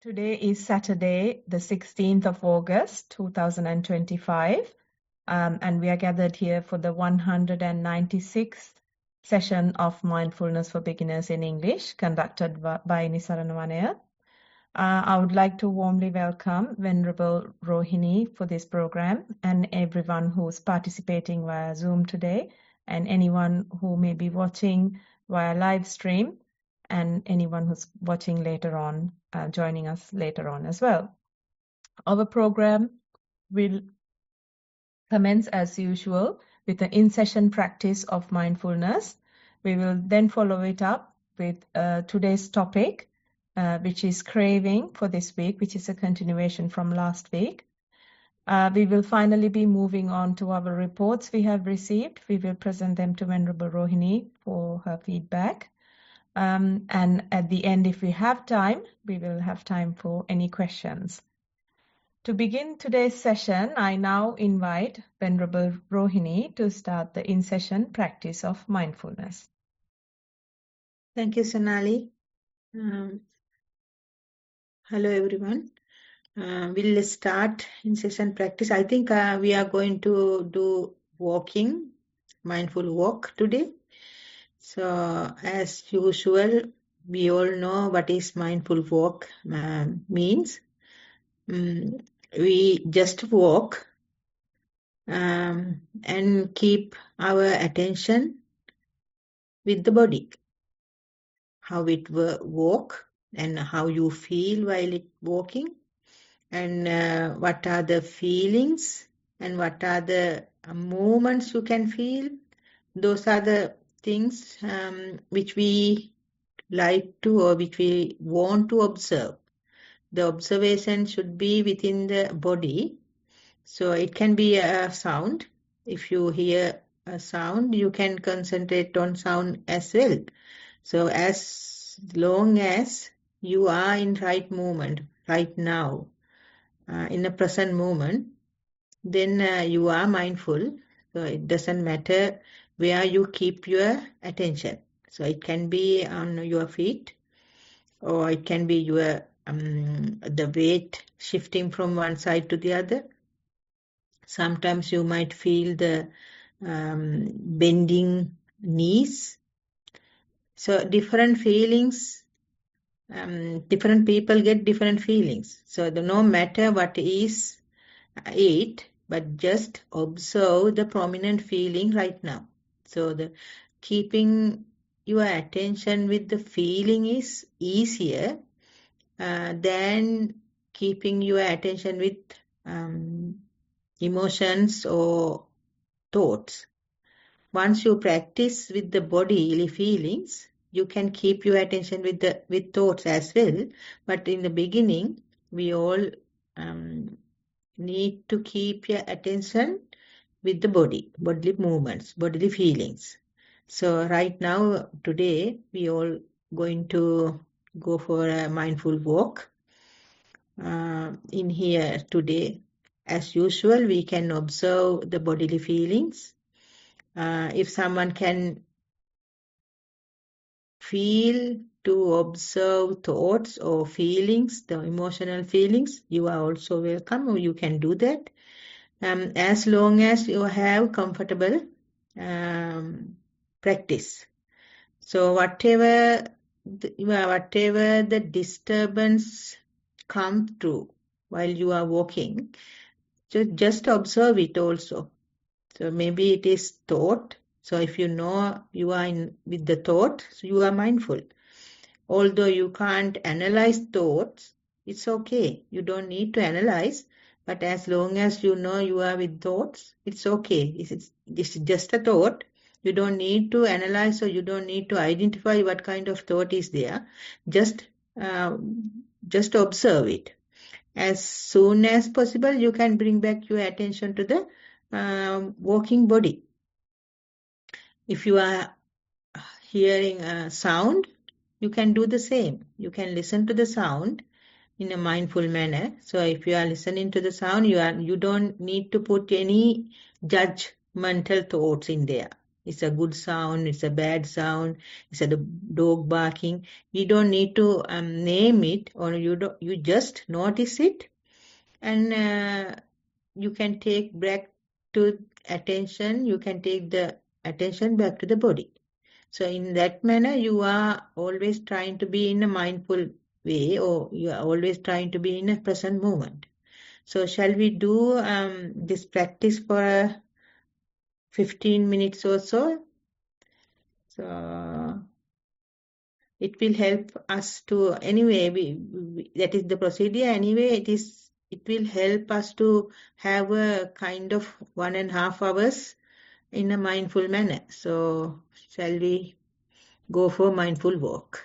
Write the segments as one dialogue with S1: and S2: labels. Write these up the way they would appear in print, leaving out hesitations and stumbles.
S1: Today is Saturday, the 16th of August, 2025, and we are gathered here for the 196th session of Mindfulness for Beginners in English, conducted by Nissarana Vanaya. I would like to warmly welcome Venerable Rohini for this program and everyone who's participating via Zoom today, and anyone who may be watching via live stream, and anyone who's watching later on, joining us later on as well. Our program will commence as usual with the in-session practice of mindfulness. We will then follow it up with today's topic, which is craving for this week, which is a continuation from last week. We will finally be moving on to our reports we have received. We will present them to Venerable Rohini for her feedback. And at the end, if we have time, we will have time for any questions. To begin today's session, I now invite Venerable Rohini to start the in-session practice of mindfulness.
S2: Thank you, Sonali. Hello, everyone. We'll start in-session practice. I think we are going to do walking, mindful walk today. So, as usual, we all know what is mindful walk means. We just walk and keep our attention with the body. How it walk and how you feel while it walking, and what are the feelings and what are the movements you can feel. Those are the things which we like to or which we want to observe. The observation should be within the body. So it can be a sound. If you hear a sound, you can concentrate on sound as well. So as long as you are in right moment, right now, in the present moment, then you are mindful. So it doesn't matter where you keep your attention. So it can be on your feet, or it can be your the weight shifting from one side to the other. Sometimes you might feel the bending knees. So different feelings, different people get different feelings. So no matter what is it, but just observe the prominent feeling right now. So the keeping your attention with the feeling is easier than keeping your attention with emotions or thoughts. Once you practice with the bodily feelings, you can keep your attention with thoughts as well. But in the beginning, we all need to keep your attention with the body, bodily movements, bodily feelings. So right now, today, we all going to go for a mindful walk. In here today, as usual, we can observe the bodily feelings. If someone can feel to observe thoughts or feelings, the emotional feelings, you are also welcome, or you can do that. As long as you have comfortable practice. So whatever the disturbance come through while you are walking, just observe it also. So maybe it is thought. So if you know you are with the thought, so you are mindful. Although you can't analyze thoughts, it's okay. You don't need to analyze. But as long as you know you are with thoughts, it's okay. It's just a thought. You don't need to analyze, or you don't need to identify what kind of thought is there. Just observe it. As soon as possible, you can bring back your attention to the walking body. If you are hearing a sound, you can do the same. You can listen to the sound in a mindful manner. So if you are listening to the sound, you don't need to put any judgmental thoughts in there. It's a good sound, it's a bad sound, it's a dog barking. We don't need to name it, or you just notice it, and you can take back to attention, you can take the attention back to the body. So in that manner, you are always trying to be in a mindful way, or you are always trying to be in a present moment. So shall we do this practice for 15 minutes or so? So it will help us to, anyway, that is the procedure. Anyway, it will help us to have a kind of 1.5 hours in a mindful manner. So shall we go for mindful walk?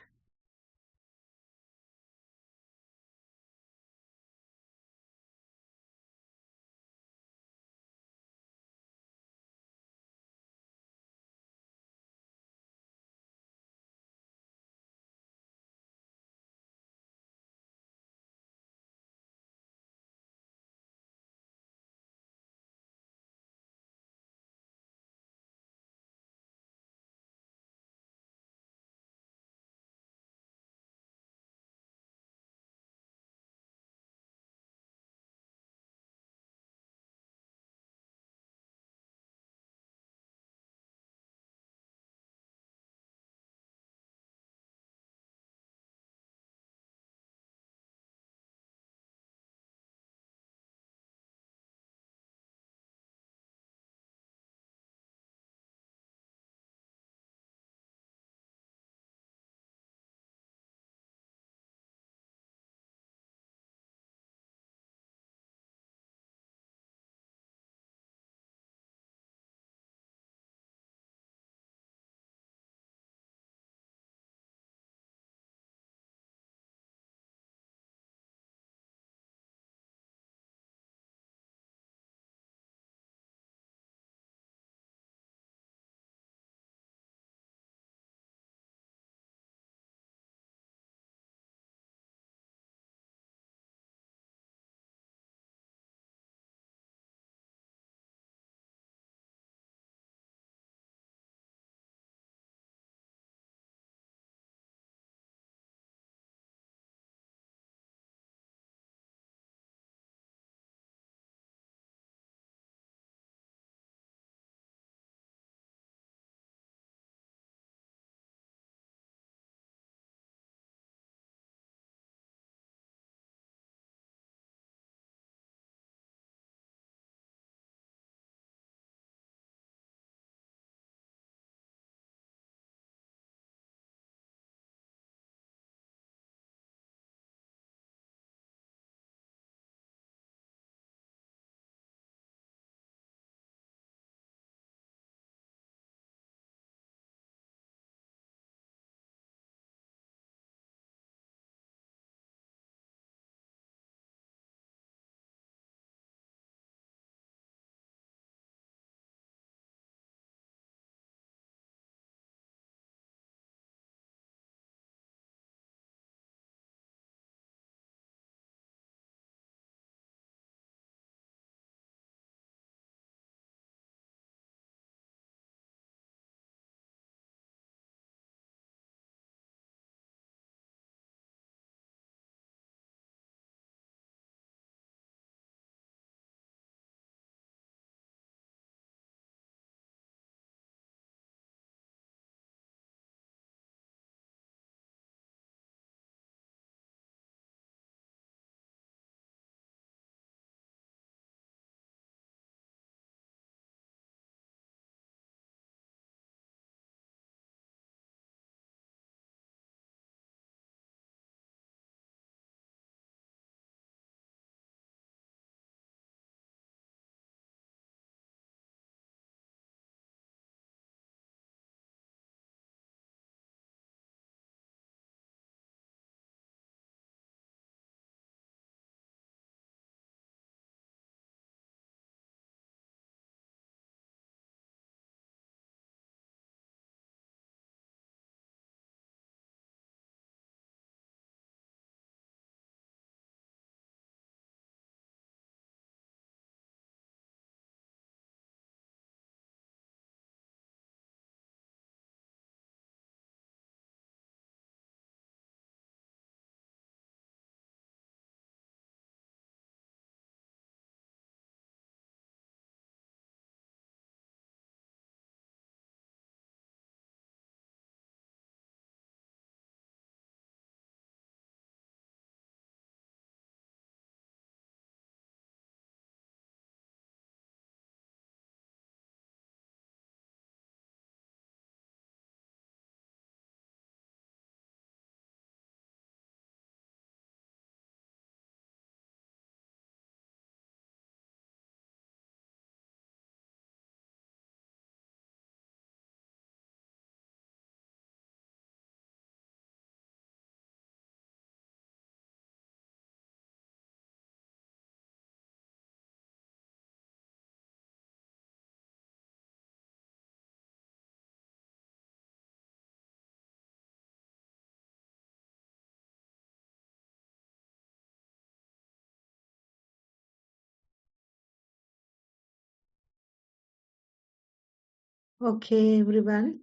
S2: Okay, everyone.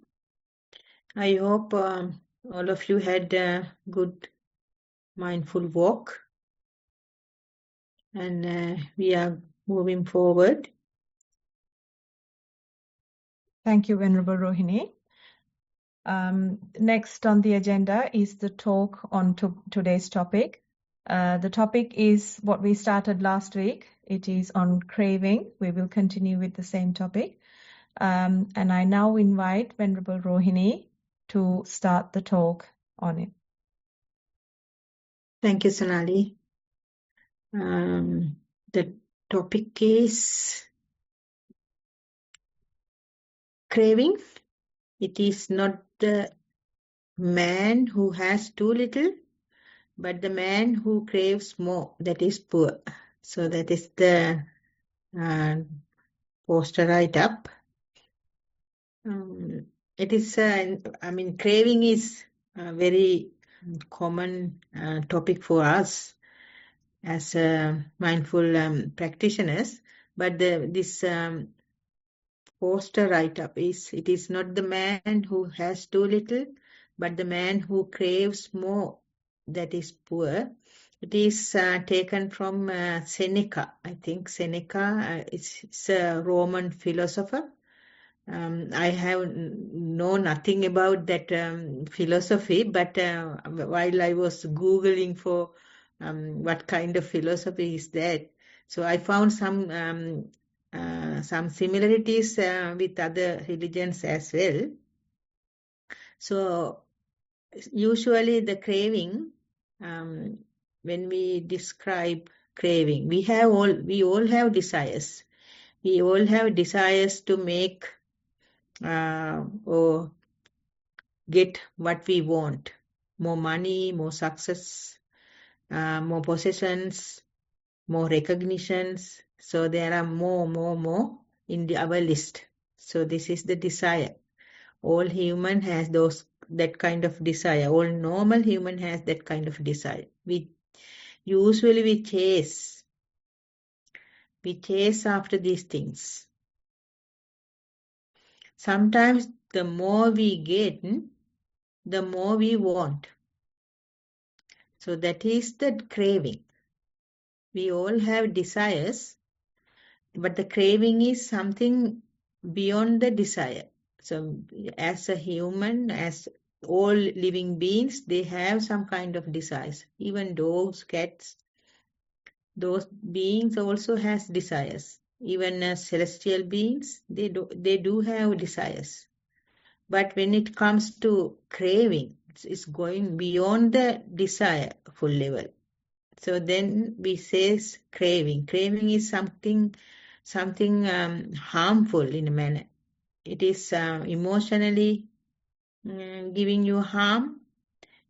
S2: I hope all of you had a good mindful walk, and we are moving forward.
S1: Thank you, Venerable Rohini. Next on the agenda is the talk on today's topic. The topic is what we started last week. It is on craving. We will continue with the same topic. And I now invite Venerable Rohini to start the talk on it.
S2: Thank you, Sonali. The topic is craving. It is not the man who has too little, but the man who craves more, that is poor. So that is the poster right up. It is, craving is a very common topic for us as mindful practitioners. But this poster write-up it is not the man who has too little, but the man who craves more, that is poor. It is taken from Seneca. I think Seneca is a Roman philosopher. I have known nothing about that philosophy, but while I was Googling for what kind of philosophy is that, so I found some similarities with other religions as well. So usually the craving, when we describe craving, we all have desires. We all have desires to make or get what we want. More money, more success, more possessions, more recognitions. So there are more in our list. So this is the desire. All human has that kind of desire. All normal human has that kind of desire. We chase after these things. Sometimes the more we get, the more we want. So that is the craving. We all have desires, but the craving is something beyond the desire. So as a human, as all living beings, they have some kind of desires. Even dogs, cats, those beings also has desires. Even as celestial beings, they do have desires. But when it comes to craving, it's going beyond the desire full level. So then we say craving. Craving is something harmful in a manner. It is emotionally giving you harm,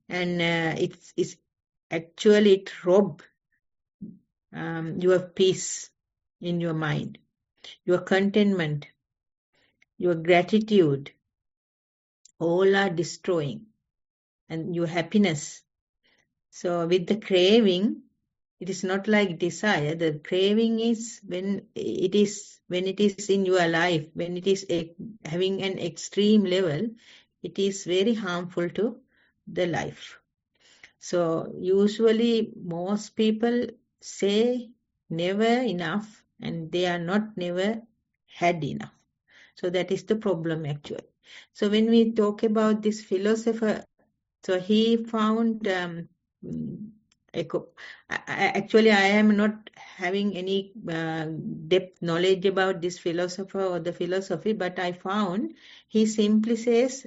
S2: and it's actually it rob your peace in your mind, your contentment, your gratitude. All are destroying, and your happiness. So with the craving, it is not like desire. The craving is when it is in your life, when it is having an extreme level, it is very harmful to the life. So usually most people say never enough, and they are not never had enough. So that is the problem actually. So when we talk about this philosopher, so he found actually I am not having any depth knowledge about this philosopher or the philosophy, but I found he simply says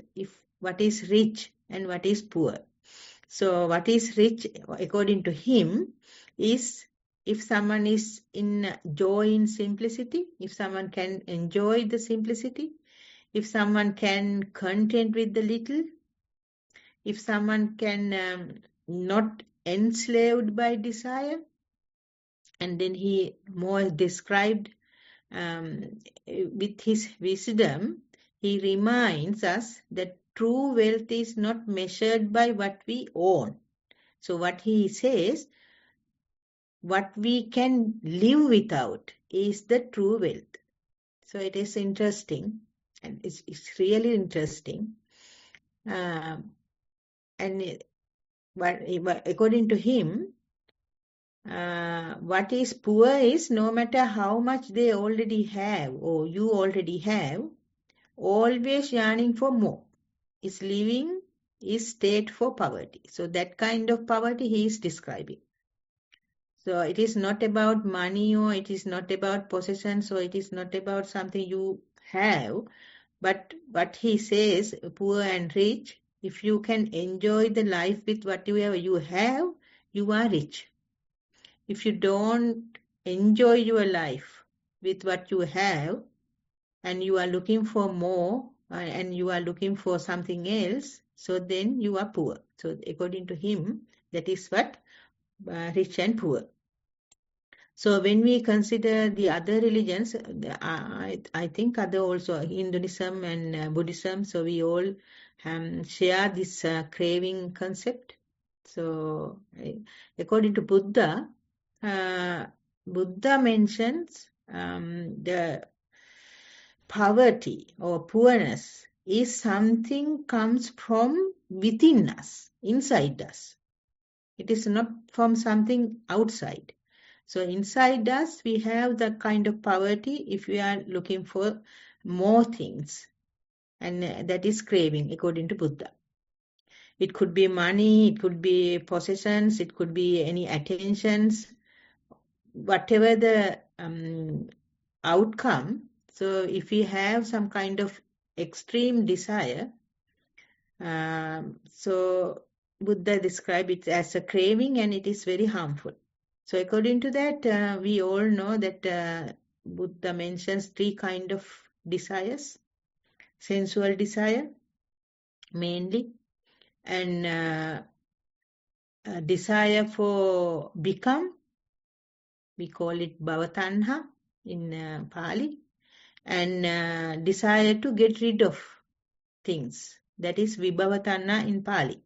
S2: what is rich and what is poor. So what is rich according to him is if someone is in joy in simplicity, if someone can enjoy the simplicity, if someone can content with the little, if someone can not enslaved by desire. And then he more described with his wisdom, he reminds us that true wealth is not measured by what we own. So what he says, what we can live without is the true wealth. So it is interesting. And it's really interesting. And but according to him, what is poor is no matter how much they already have or you already have, always yearning for more. Is living is state for poverty. So that kind of poverty he is describing. So it is not about money, or it is not about possessions, or it is not about something you have. But what he says, poor and rich, if you can enjoy the life with whatever you have, you are rich. If you don't enjoy your life with what you have, and you are looking for more, and you are looking for something else, so then you are poor. So according to him, that is what rich and poor. So when we consider the other religions, I think other also Hinduism and Buddhism, so we all share this craving concept. So according to Buddha, Buddha mentions the poverty or poorness is something comes from within us, inside us. It is not from something outside. So inside us, we have the kind of poverty if we are looking for more things. And that is craving, according to Buddha. It could be money, it could be possessions, it could be any attentions, whatever the outcome. So if we have some kind of extreme desire, so Buddha described it as a craving, and it is very harmful. So according to that, we all know that Buddha mentions 3 kind of desires. Sensual desire, mainly, and desire for become, we call it bhavatanha in Pali, and desire to get rid of things, that is vibhavatanha in Pali.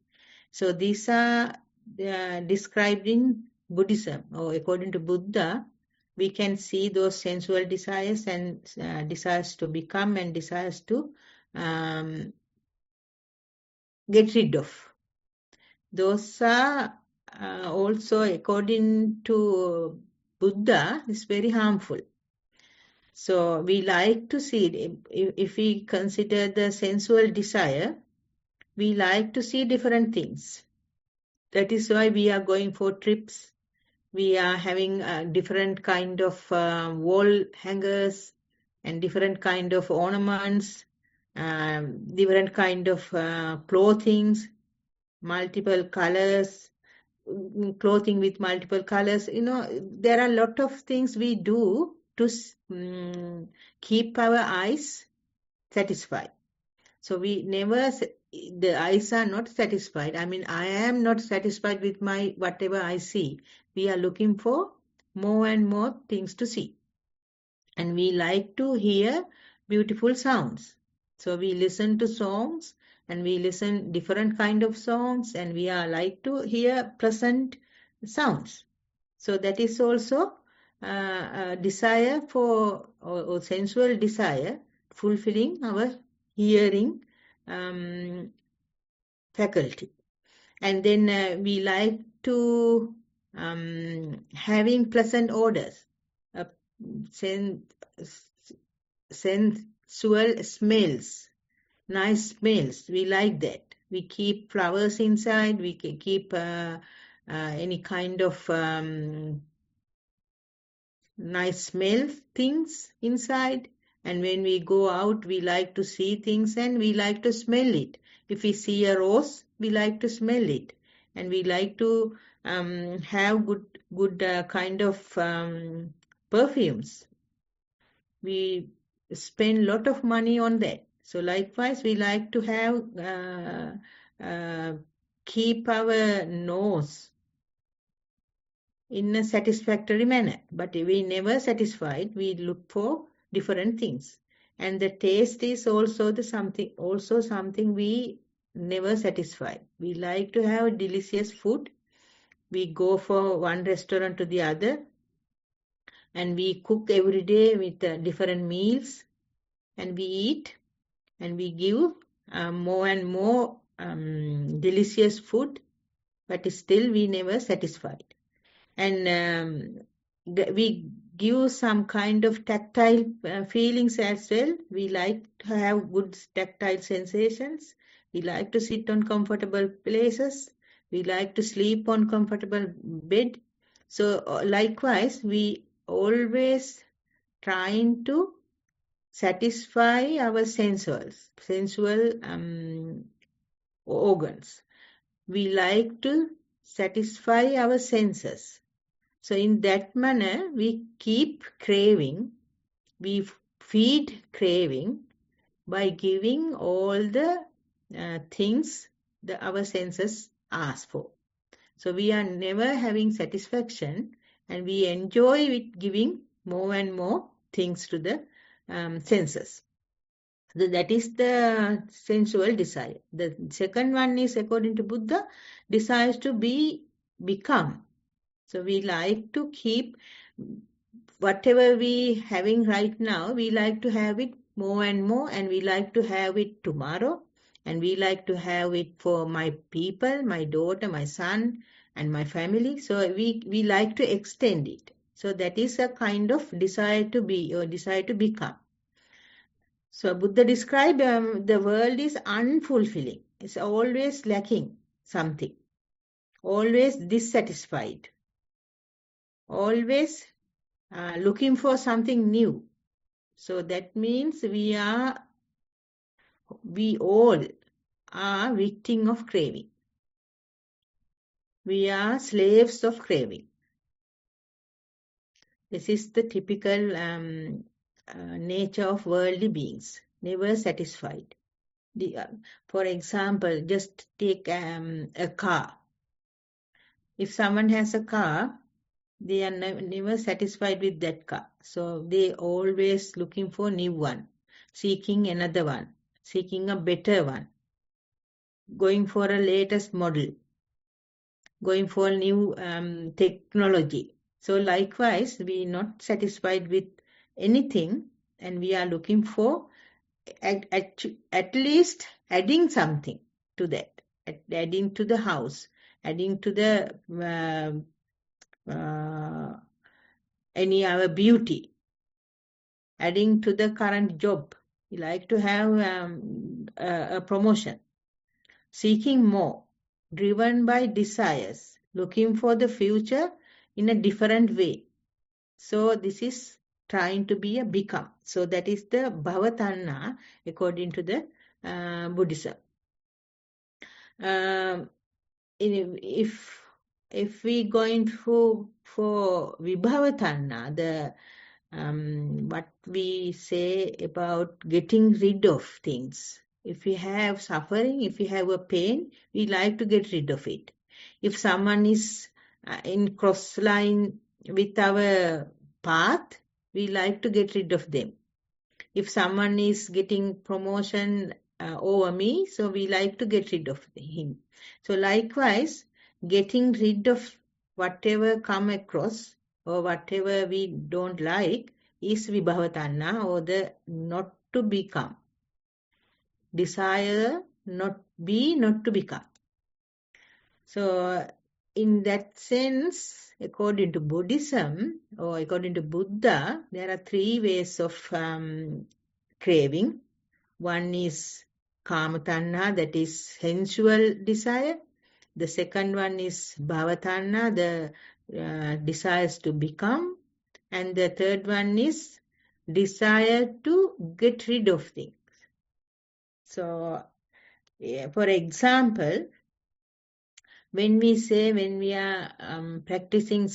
S2: So these are described in Buddhism, or according to Buddha, we can see those sensual desires and desires to become and desires to get rid of. Those are also, according to Buddha, is very harmful. So we like to see, if we consider the sensual desire, we like to see different things. That is why we are going for trips. We are having different kind of wall hangers and different kind of ornaments, different kind of clothings, multiple colors, clothing with multiple colors. There are a lot of things we do to keep our eyes satisfied. So we never, the eyes are not satisfied. I mean, I am not satisfied with my whatever I see. We are looking for more and more things to see. And we like to hear beautiful sounds. So we listen to songs, and we listen different kind of songs, and we are like to hear pleasant sounds. So that is also a desire for, or sensual desire, fulfilling our hearing faculty. And then we like to having pleasant odors, sensual smells, nice smells. We like that. We keep flowers inside. We can keep any kind of nice smell things inside. And when we go out, we like to see things and we like to smell it. If we see a rose, we like to smell it. And we like to have good kind of perfumes. We spend a lot of money on that. So likewise, we like to have keep our nose in a satisfactory manner. But if we never satisfied, we look for different things. And the taste is also something we never satisfied. We like to have delicious food. We go for one restaurant to the other, and we cook every day with different meals, and we eat. and we give more and more delicious food, but still we never satisfied. And we give some kind of tactile feelings as well. We like to have good tactile sensations. We like to sit on comfortable places. We like to sleep on comfortable bed. So likewise, we always trying to satisfy our sensual organs. We like to satisfy our senses. So in that manner, we keep craving, we feed craving by giving all the things that our senses ask for. So we are never having satisfaction, and we enjoy with giving more and more things to the senses. So that is the sensual desire. The second one is, according to Buddha, desires to become. So we like to keep whatever we having right now, we like to have it more and more, and we like to have it tomorrow, and we like to have it for my people, my daughter, my son, and my family. So we like to extend it. So that is a kind of desire to be or desire to become. So Buddha described the world is unfulfilling. It's always lacking something, always dissatisfied, always looking for something new. So that means we all are victim of craving. We are slaves of craving. This is the typical nature of worldly beings, never satisfied. For example, just take a car. If someone has a car, they are never satisfied with that car. So they always looking for new one, seeking another one, seeking a better one, going for a latest model, going for new technology. So likewise, we are not satisfied with anything, and we are looking for at least adding something to that, adding to the house, adding to the any other beauty, adding to the current job. We like to have a promotion, seeking more, driven by desires, looking for the future in a different way. So this is trying to be a become. So that is the bhavatanna according to the Buddhism. If we going for vibhavatanna, the what we say about getting rid of things. If we have suffering, if we have a pain, we like to get rid of it. If someone is in cross line with our path, we like to get rid of them. If someone is getting promotion over me, so we like to get rid of him. So likewise, getting rid of whatever come across or whatever we don't like is vibhavatanna, or the not to become. Desire not to become. So in that sense, according to Buddhism or according to Buddha, there are three ways of craving. One is kama tanha, that is sensual desire. The second one is bhavatanha, the desires to become. And the third one is desire to get rid of things. So, for example, when we are practicing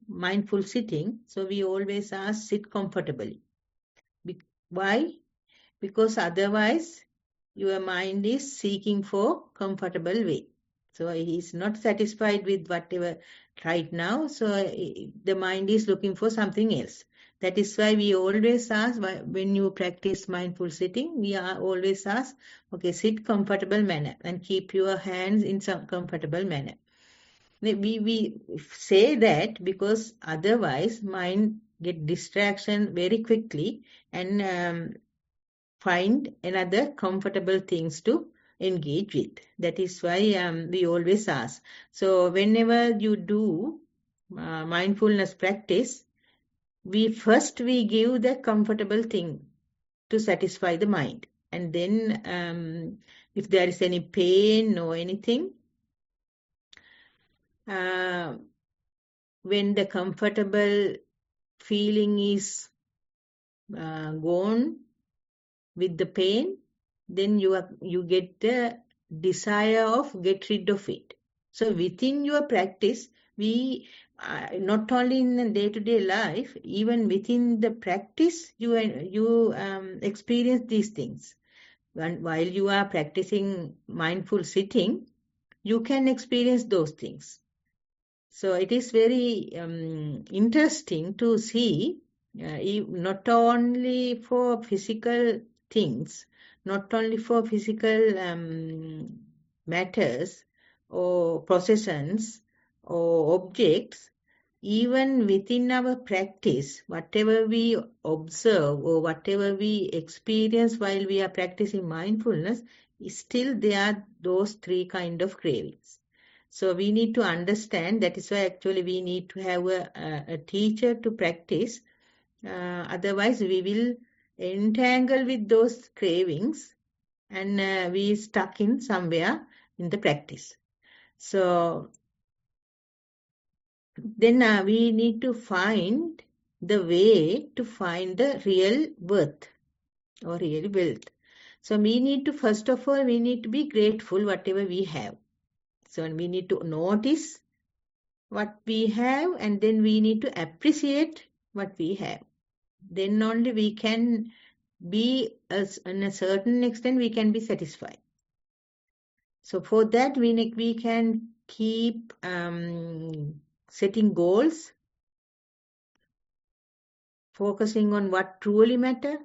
S2: mindful sitting, so we always ask, sit comfortably. Why? Because otherwise your mind is seeking for comfortable way. So he is not satisfied with whatever right now, so the mind is looking for something else. That is why we always ask, when you practice mindful sitting, we are always ask, okay, sit comfortable manner and keep your hands in some comfortable manner. We say that because otherwise mind get distraction very quickly, and find another comfortable things to engage with. That is why we always ask. So whenever you do mindfulness practice, we give the comfortable thing to satisfy the mind. And then if there is any pain or anything, when the comfortable feeling is gone with the pain, then you get the desire of get rid of it. So within your practice, we not only in the day-to-day life, even within the practice, you experience these things. While you are practicing mindful sitting, you can experience those things. So it is very interesting to see, not only for physical things, not only for physical matters or processions or objects, even within our practice, whatever we observe or whatever we experience while we are practicing mindfulness, still there are those three kind of cravings. So we need to understand, that is why actually we need to have a teacher to practice. Otherwise we will entangle with those cravings and we stuck in somewhere in the practice. So then we need to find the way to find the real worth or real wealth. So we need to, first of all, we need to be grateful whatever we have. So we need to notice what we have, and then we need to appreciate what we have. Then only we can be, in a certain extent, we can be satisfied. So for that, we can keep setting goals, focusing on what truly matters.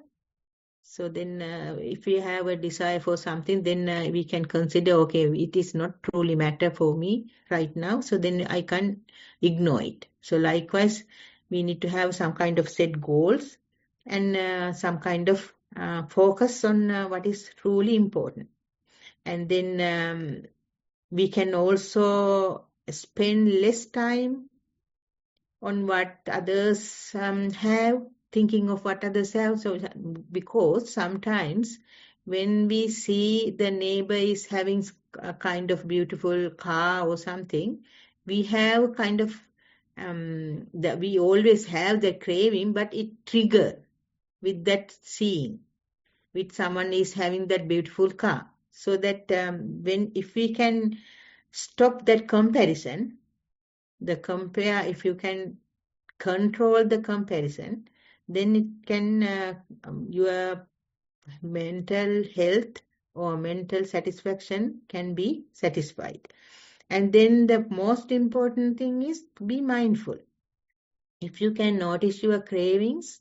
S2: So then if we have a desire for something, then we can consider, okay, it is not truly matter for me right now, so then I can ignore it. So likewise, we need to have some kind of set goals and some kind of focus on what is truly important. And then we can also spend less time on what others have, thinking of what others have. So because sometimes when we see the neighbor is having a kind of beautiful car or something, we have kind of that we always have that craving, but it trigger with that seeing, with someone is having that beautiful car. So that if we can stop that comparison, if you can control the comparison, then it can, your mental health or mental satisfaction can be satisfied. And then the most important thing is to be mindful. If you can notice your cravings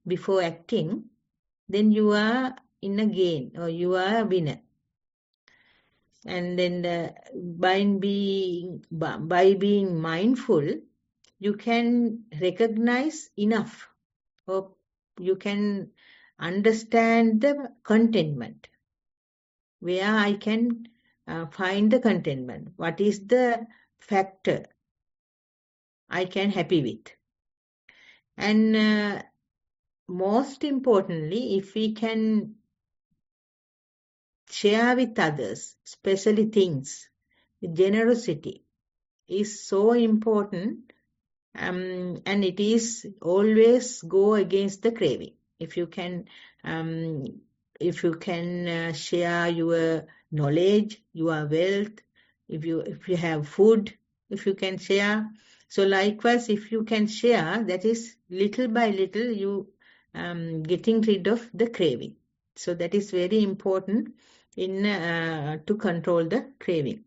S2: before acting, then you are in a gain, or you are a winner. And then by being mindful, you can recognize enough, or you can understand the contentment, where I can find the contentment. What is the factor I can happy with? And most importantly, if we can share with others, especially things, generosity is so important. And it is always go against the craving. If you can share your knowledge, your wealth, if you have food, if you can share. So likewise, if you can share, that is little by little you getting rid of the craving. So that is very important in to control the craving.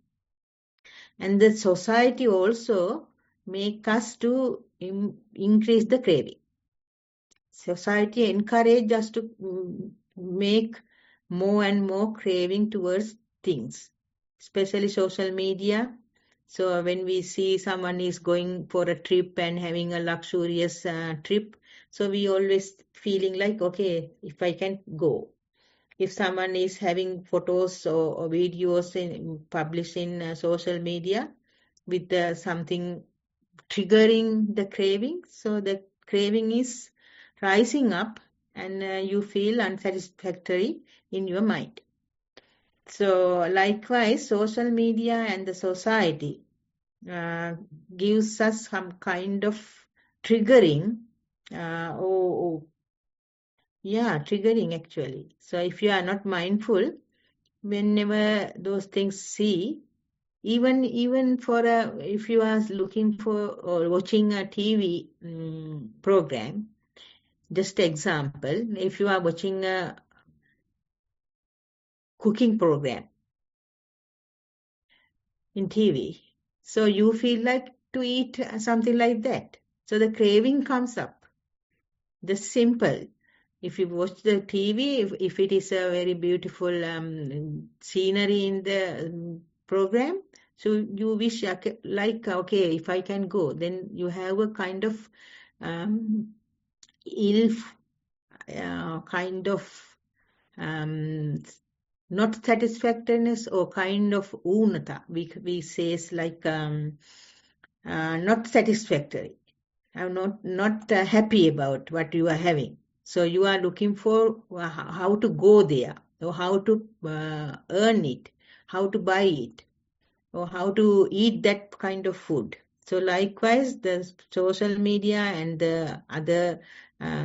S2: And the society also make us to increase the craving. Society encourage us to make more and more craving towards things, especially social media. So when we see someone is going for a trip and having a luxurious trip, so we always feeling like, okay, if I can go. if someone is having photos or videos published in social media with something triggering the craving, so the craving is rising up and you feel unsatisfactory in your mind. So likewise, social media and the society gives us some kind of triggering, triggering actually. So if you are not mindful, whenever those things see, even for if you are looking for or watching a TV program, just example, if you are watching a cooking program in TV, so you feel like to eat something like that. So the craving comes up. Just simple. If you watch the TV, if it is a very beautiful scenery in the program, so you wish like, okay, if I can go, then you have a kind of ill kind of not satisfactoriness or kind of unata. We says like not satisfactory. I'm not happy about what you are having. So you are looking for how to go there, or how to earn it, how to buy it, or how to eat that kind of food. So likewise, the social media and the other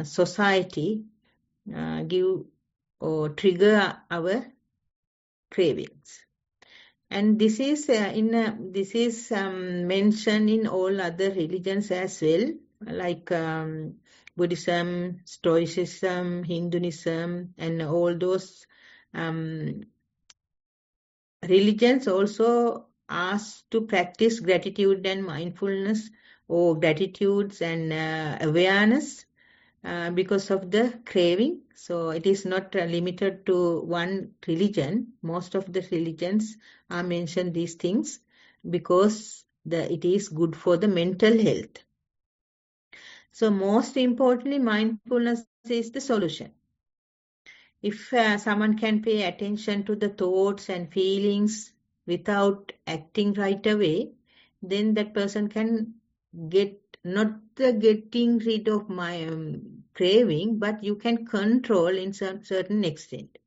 S2: society give or trigger our cravings. And this is mentioned in all other religions as well, like Buddhism, Stoicism, Hinduism, and all those religions also ask to practice gratitude and mindfulness, or gratitudes and awareness because of the craving. So it is not limited to one religion. Most of the religions are mentioned these things because it is good for the mental health. So most importantly, mindfulness is the solution. If someone can pay attention to the thoughts and feelings without acting right away, then that person can get not the getting rid of my craving, but you can control in some certain extent.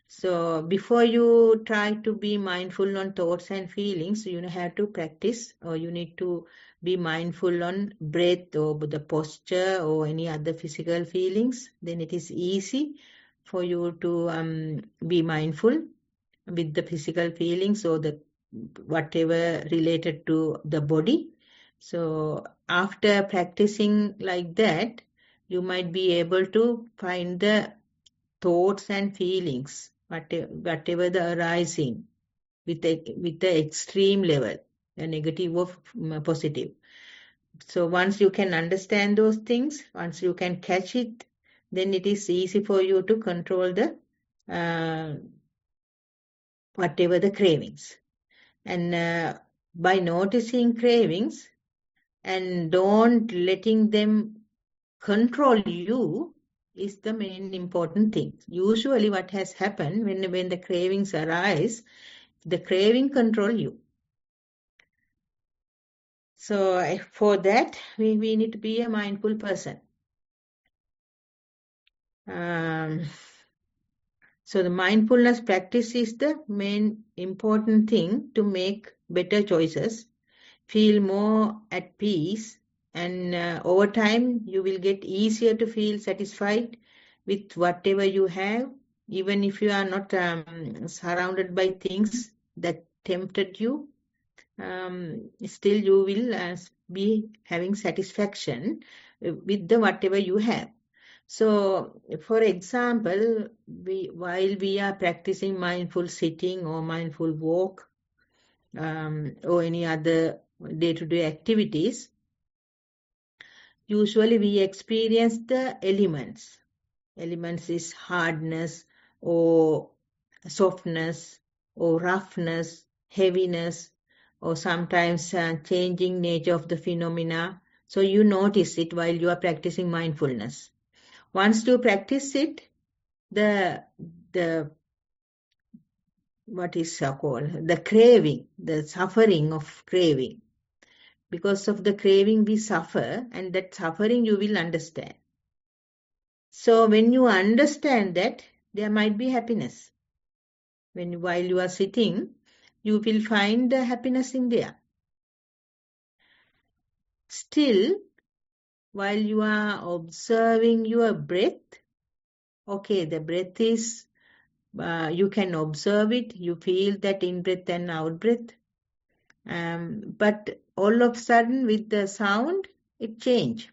S2: So before you try to be mindful on thoughts and feelings, you have to practice, or you need to be mindful on breath or the posture or any other physical feelings. Then it is easy for you to be mindful with the physical feelings or the whatever related to the body. So after practicing like that, you might be able to find the thoughts and feelings, whatever the arising, with the extreme level, the negative or positive. So once you can understand those things, once you can catch it, then it is easy for you to control the whatever the cravings. And by noticing cravings and don't letting them control you is the main important thing. Usually what has happened when the cravings arise, the craving control you. So for that, we need to be a mindful person. So the mindfulness practice is the main important thing to make better choices, feel more at peace, and over time you will get easier to feel satisfied with whatever you have, even if you are not surrounded by things that tempted you. Still you will be having satisfaction with the whatever you have. So, for example, while we are practicing mindful sitting or mindful walk or any other day-to-day activities, usually we experience the elements. Elements is hardness or softness or roughness, heaviness, or sometimes changing nature of the phenomena. So you notice it while you are practicing mindfulness. Once you practice it, the the what is called the craving, the suffering of craving. Because of the craving we suffer, and that suffering you will understand. So when you understand that, there might be happiness. While you are sitting, you will find the happiness in there. Still, while you are observing your breath, okay, the breath is, you can observe it, you feel that in-breath and out-breath. But all of a sudden, with the sound, it change.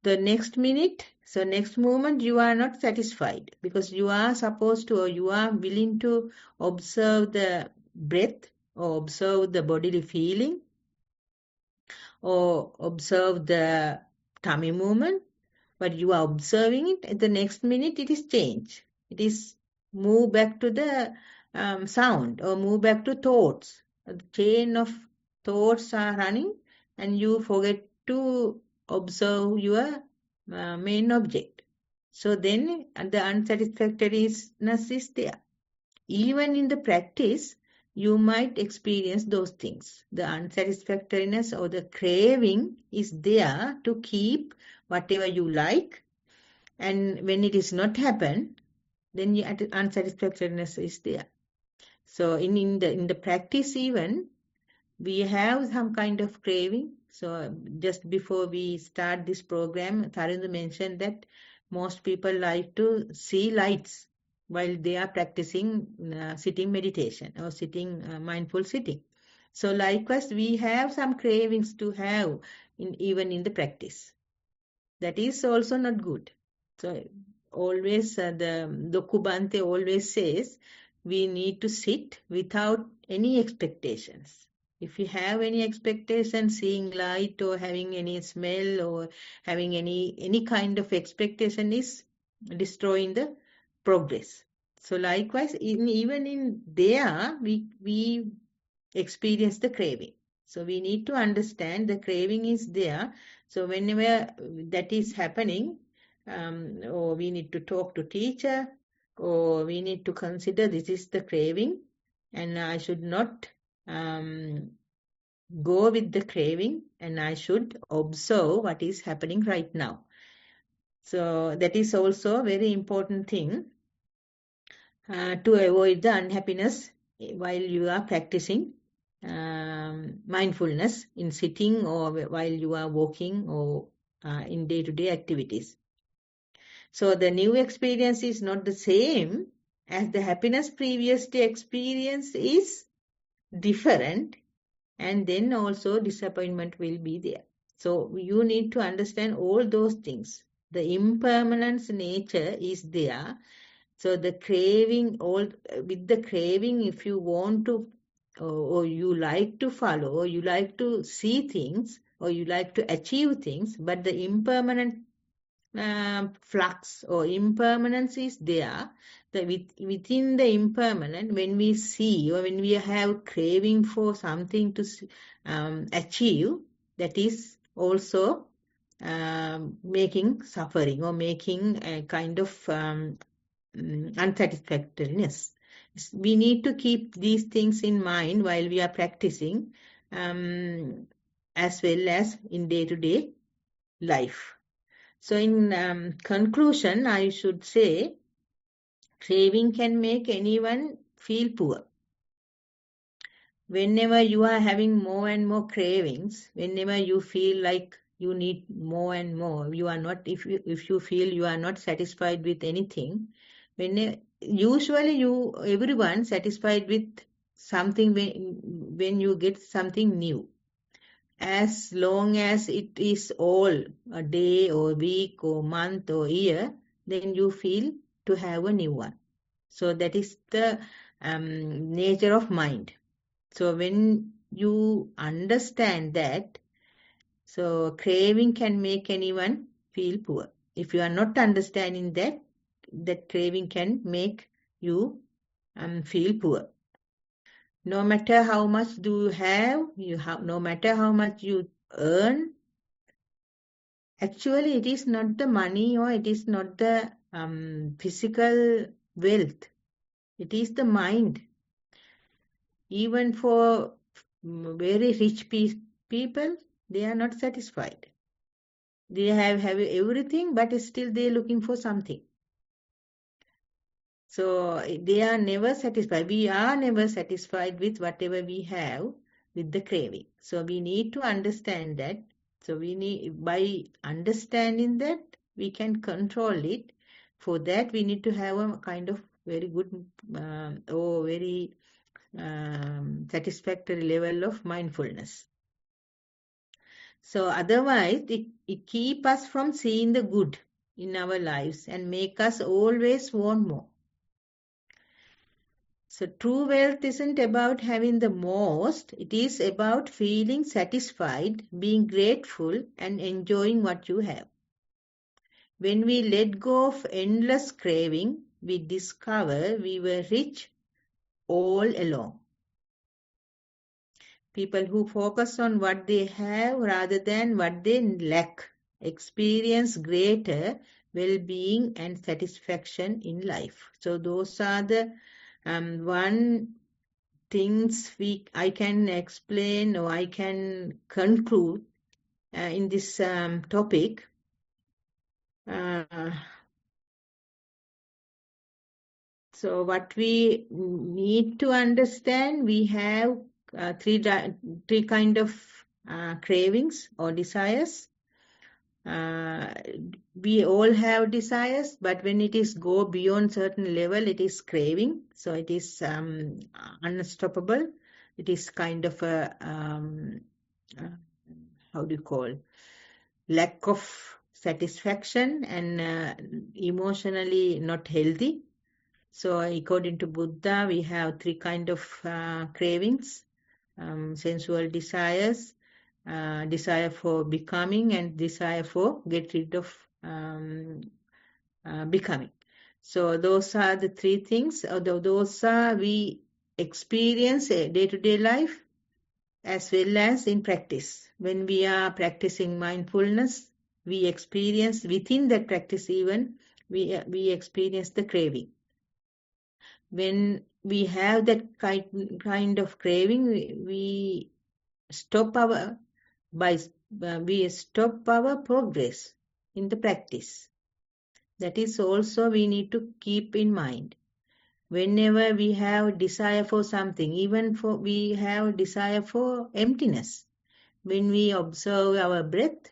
S2: The next minute, so next moment, you are not satisfied because you are supposed to, or you are willing to observe the breath or observe the bodily feeling or observe the tummy movement, but you are observing it. At the next minute, it is changed. It is move back to the sound or move back to thoughts. The chain of thoughts are running and you forget to observe your main object. So then the unsatisfactoriness is there. Even in the practice, you might experience those things. The unsatisfactoriness or the craving is there to keep whatever you like. And when it is not happen, then unsatisfactoriness is there. So in the practice even, we have some kind of craving. So just before we start this program, Tharindu mentioned that most people like to see lights while they are practicing sitting meditation or sitting mindful sitting. So likewise, we have some cravings to have even in the practice. That is also not good. So always the Dokubante always says we need to sit without any expectations. If you have any expectation, seeing light or having any smell or having any kind of expectation is destroying the progress. So likewise, even in there, we experience the craving. So we need to understand the craving is there. So whenever that is happening, or we need to talk to teacher, or we need to consider this is the craving, and I should not go with the craving, and I should observe what is happening right now. So that is also a very important thing to avoid the unhappiness while you are practicing mindfulness in sitting or while you are walking or in day-to-day activities. So the new experience is not the same as the happiness previously experienced is different, and then also disappointment will be there. So you need to understand all those things. The impermanence nature is there. So the craving, with the craving, if you want to, or you like to follow, or you like to see things, or you like to achieve things, but the impermanent flux or impermanence is there. Within the impermanent, when we see or when we have craving for something to achieve, that is also making suffering or making a kind of unsatisfactoriness. We need to keep these things in mind while we are practicing, as well as in day-to-day life. So in conclusion, I should say, craving can make anyone feel poor. Whenever you are having more and more cravings, whenever you feel like you need more and more, you are not, if you feel you are not satisfied with anything, usually everyone satisfied with something when you get something new. As long as it is all a day or week or month or year, then you feel to have a new one. So that is the nature of mind. So when you understand that, so craving can make anyone feel poor. If you are not understanding that, that craving can make you feel poor. No matter how much do you have, no matter how much you earn, actually it is not the money or it is not the physical wealth. It is the mind. Even for very rich people, they are not satisfied. They have everything, but still they are looking for something. So they are never satisfied. We are never satisfied with whatever we have with the craving. So we need to understand that. So we need, by understanding that, we can control it. For that, we need to have a kind of very good or very satisfactory level of mindfulness. So otherwise, it keeps us from seeing the good in our lives and make us always want more. So true wealth isn't about having the most, it is about feeling satisfied, being grateful, and enjoying what you have. When we let go of endless craving, we discover we were rich all along. People who focus on what they have rather than what they lack experience greater well-being and satisfaction in life. So those are the one things I can explain or I can conclude in this topic. So what we need to understand, we have three kind of cravings or desires. We all have desires, but when it is go beyond certain level, it is craving. So it is unstoppable. It is kind of a how do you call, lack of satisfaction and emotionally not healthy. So according to Buddha, we have three kind of cravings: sensual desires, desire for becoming, and desire for get rid of becoming. So those are the three things. Those are we experience day-to-day life as well as in practice. When we are practicing mindfulness, we experience within that practice even we experience the craving. When we have that kind of craving, we stop our progress in the practice. That is also we need to keep in mind. Whenever we have desire for something, even for we have desire for emptiness, when we observe our breath,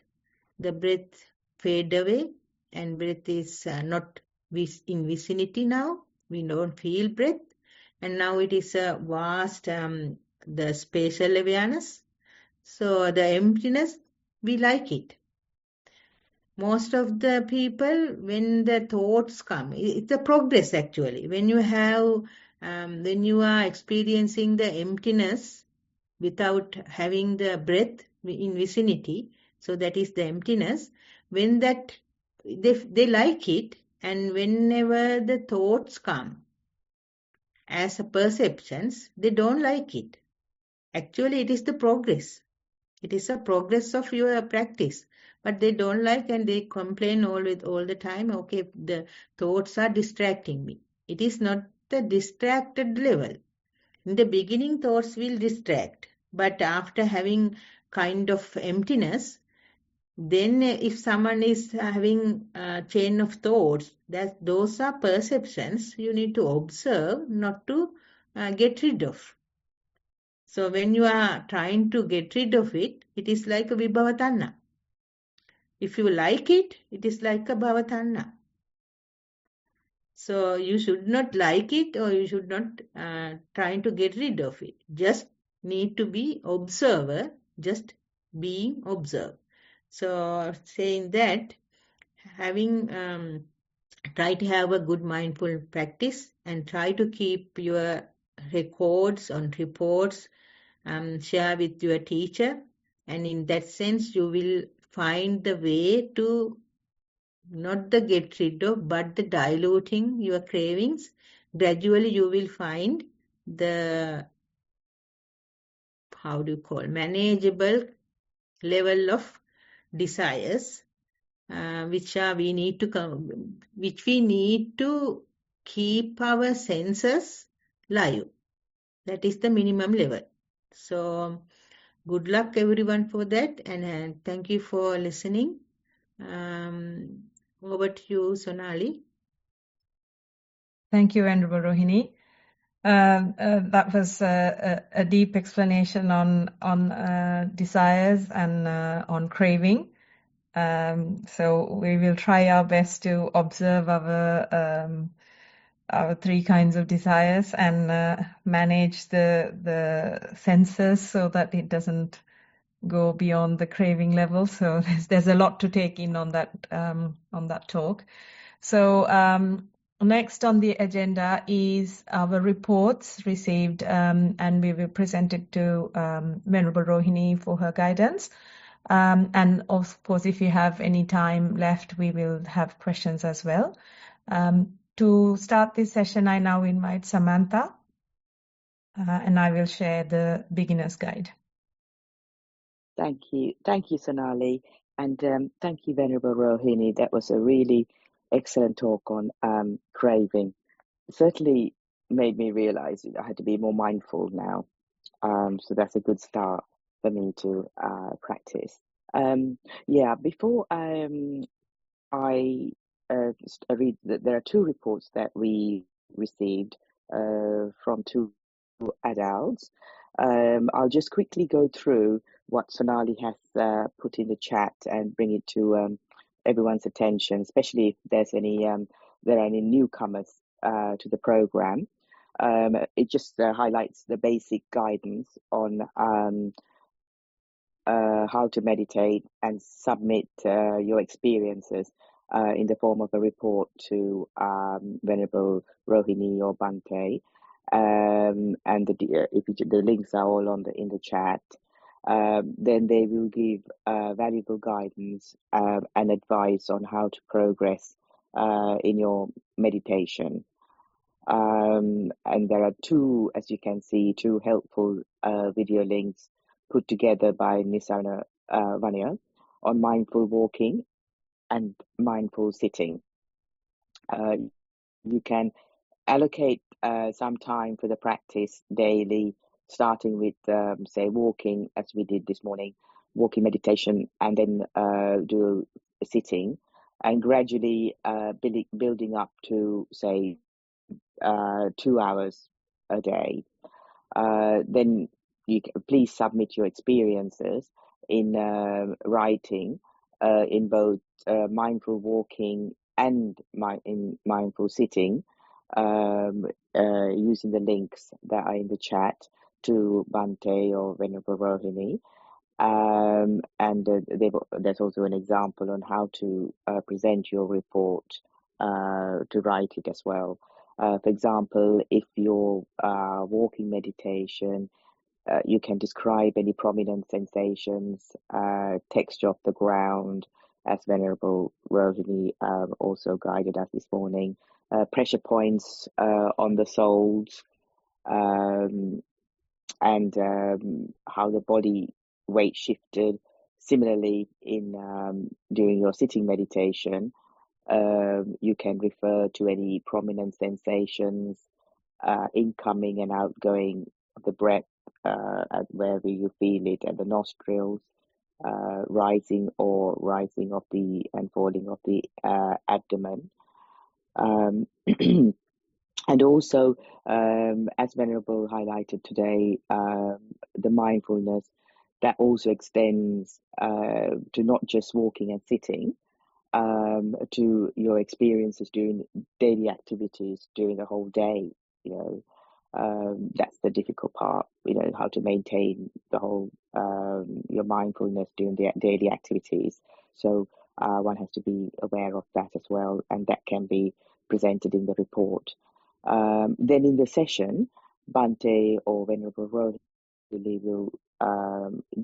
S2: the breath fade away and breath is not in vicinity now. We don't feel breath. And now it is a vast, the spatial awareness. So the emptiness, we like it. Most of the people, when the thoughts come, it's a progress actually. When you have, when you are experiencing the emptiness without having the breath in vicinity, so that is the emptiness. When that, they like it, and whenever the thoughts come as a perceptions, they don't like it. Actually, it is the progress. It is a progress of your practice. But they don't like and they complain all the time, okay, the thoughts are distracting me. It is not the distracted level. In the beginning, thoughts will distract. But after having kind of emptiness, then if someone is having a chain of thoughts, those are perceptions you need to observe, not to get rid of. So when you are trying to get rid of it, it is like a vibhavatanna. If you like it, it is like a bhavatanna. So you should not like it or you should not trying to get rid of it. Just need to be observer, just being observed. So saying that, having try to have a good mindful practice and try to keep your records on reports, share with your teacher, and in that sense you will find the way to not the get rid of, but the diluting your cravings. Gradually you will find the, how do you call, manageable level of desires which we need to keep our senses live. That is the minimum level. So good luck everyone for that, and thank you for listening. Over to you, Sonali.
S1: Thank you, Venerable Rohini. That was a deep explanation on desires and on craving. So we will try our best to observe our three kinds of desires and manage the senses so that it doesn't go beyond the craving level. So there's a lot to take in on that talk. So next on the agenda is our reports received, and we will present it to Venerable Rohini for her guidance. And of course, if you have any time left, we will have questions as well. To start this session, I now invite Samantha, and I will share the beginner's guide.
S3: Thank you, Sonali, and thank you, Venerable Rohini. That was a really excellent talk on craving. It certainly made me realize I had to be more mindful now. So that's a good start for me to practice. Before I read that there are two reports that we received from two adults. I'll just quickly go through what Sonali has put in the chat and bring it to everyone's attention, especially if there's there are any newcomers to the program. It just highlights the basic guidance on how to meditate and submit your experiences in the form of a report to Venerable Rohini or Bhante. And the links are all in the chat. Then they will give valuable guidance and advice on how to progress in your meditation. And there are two, as you can see, two helpful video links put together by Nissarana Vanaya on mindful walking and mindful sitting. You can allocate some time for the practice daily, starting with, say, walking, as we did this morning, walking meditation, and then do sitting, and gradually building up to, say, 2 hours a day. Then please submit your experiences in writing in both mindful walking and in mindful sitting, using the links that are in the chat to Bhante or Venerable Rohini. And there's also an example on how to present your report, to write it as well. For example, if you're walking meditation, you can describe any prominent sensations, texture of the ground, as Venerable Rohini also guided us this morning, pressure points on the soles, and how the body weight shifted. Similarly, in during your sitting meditation, you can refer to any prominent sensations, incoming and outgoing of the breath, at wherever you feel it, at the nostrils, rising of the and falling of the abdomen. And also, as Venerable highlighted today, the mindfulness that also extends to not just walking and sitting, to your experiences during daily activities during the whole day. That's the difficult part, how to maintain the whole your mindfulness during the daily activities. So one has to be aware of that as well, and that can be presented in the report. Then in the session, Bhante or Venerable Rohini will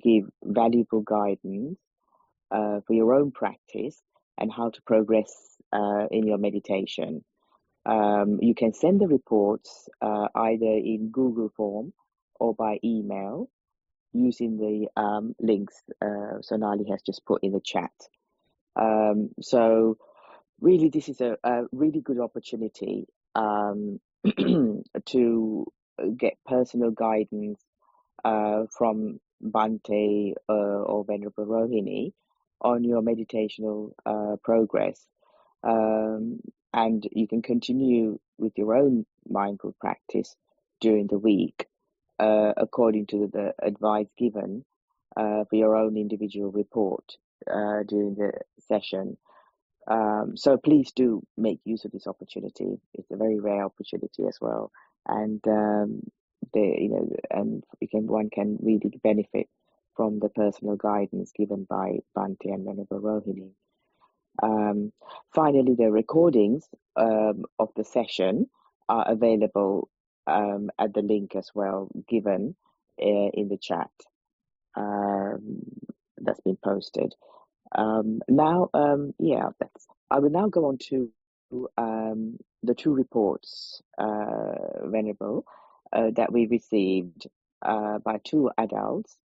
S3: give valuable guidance for your own practice and how to progress in your meditation. You can send the reports either in Google form or by email using the links Sonali has just put in the chat. So really, this is a really good opportunity to get personal guidance from Bhante or Venerable Rohini on your meditational progress. And you can continue with your own mindful practice during the week according to the advice given for your own individual report during the session. So please do make use of this opportunity. It's a very rare opportunity as well, and one can really benefit from the personal guidance given by Bhante and Venerable Rohini. Finally, the recordings of the session are available at the link as well given in the chat that's been posted. I will now go on to the two reports, Venerable, that we received by two adults.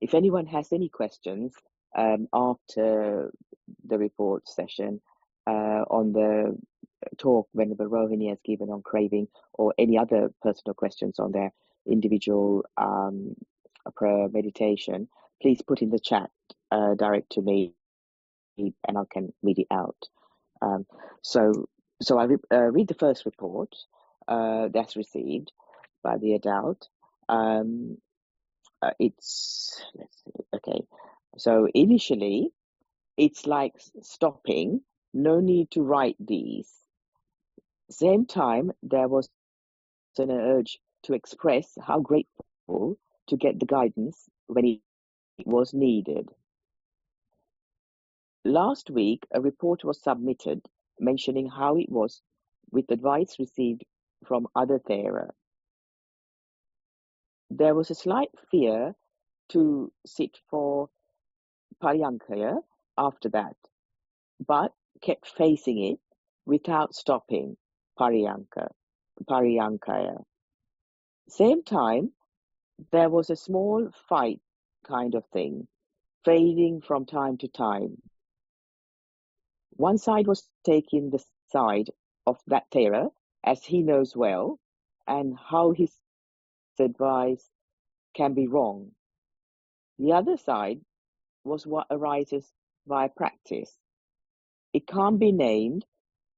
S3: If anyone has any questions after the report session on the talk Venerable Rohini has given on craving, or any other personal questions on their individual prayer meditation, please put in the chat direct to me, and I can read it out. So I read the first report that's received by the adult. So initially, it's like stopping. No need to write these. Same time, there was an urge to express how grateful to get the guidance when it was needed. Last week, a report was submitted mentioning how it was with advice received from other Thero. There was a slight fear to sit for Pariyankaya after that, but kept facing it without stopping Pariyankaya. Same time, there was a small fight kind of thing, fading from time to time. One side was taking the side of that Thero, as he knows well, and how his advice can be wrong. The other side was what arises via practice. It can't be named,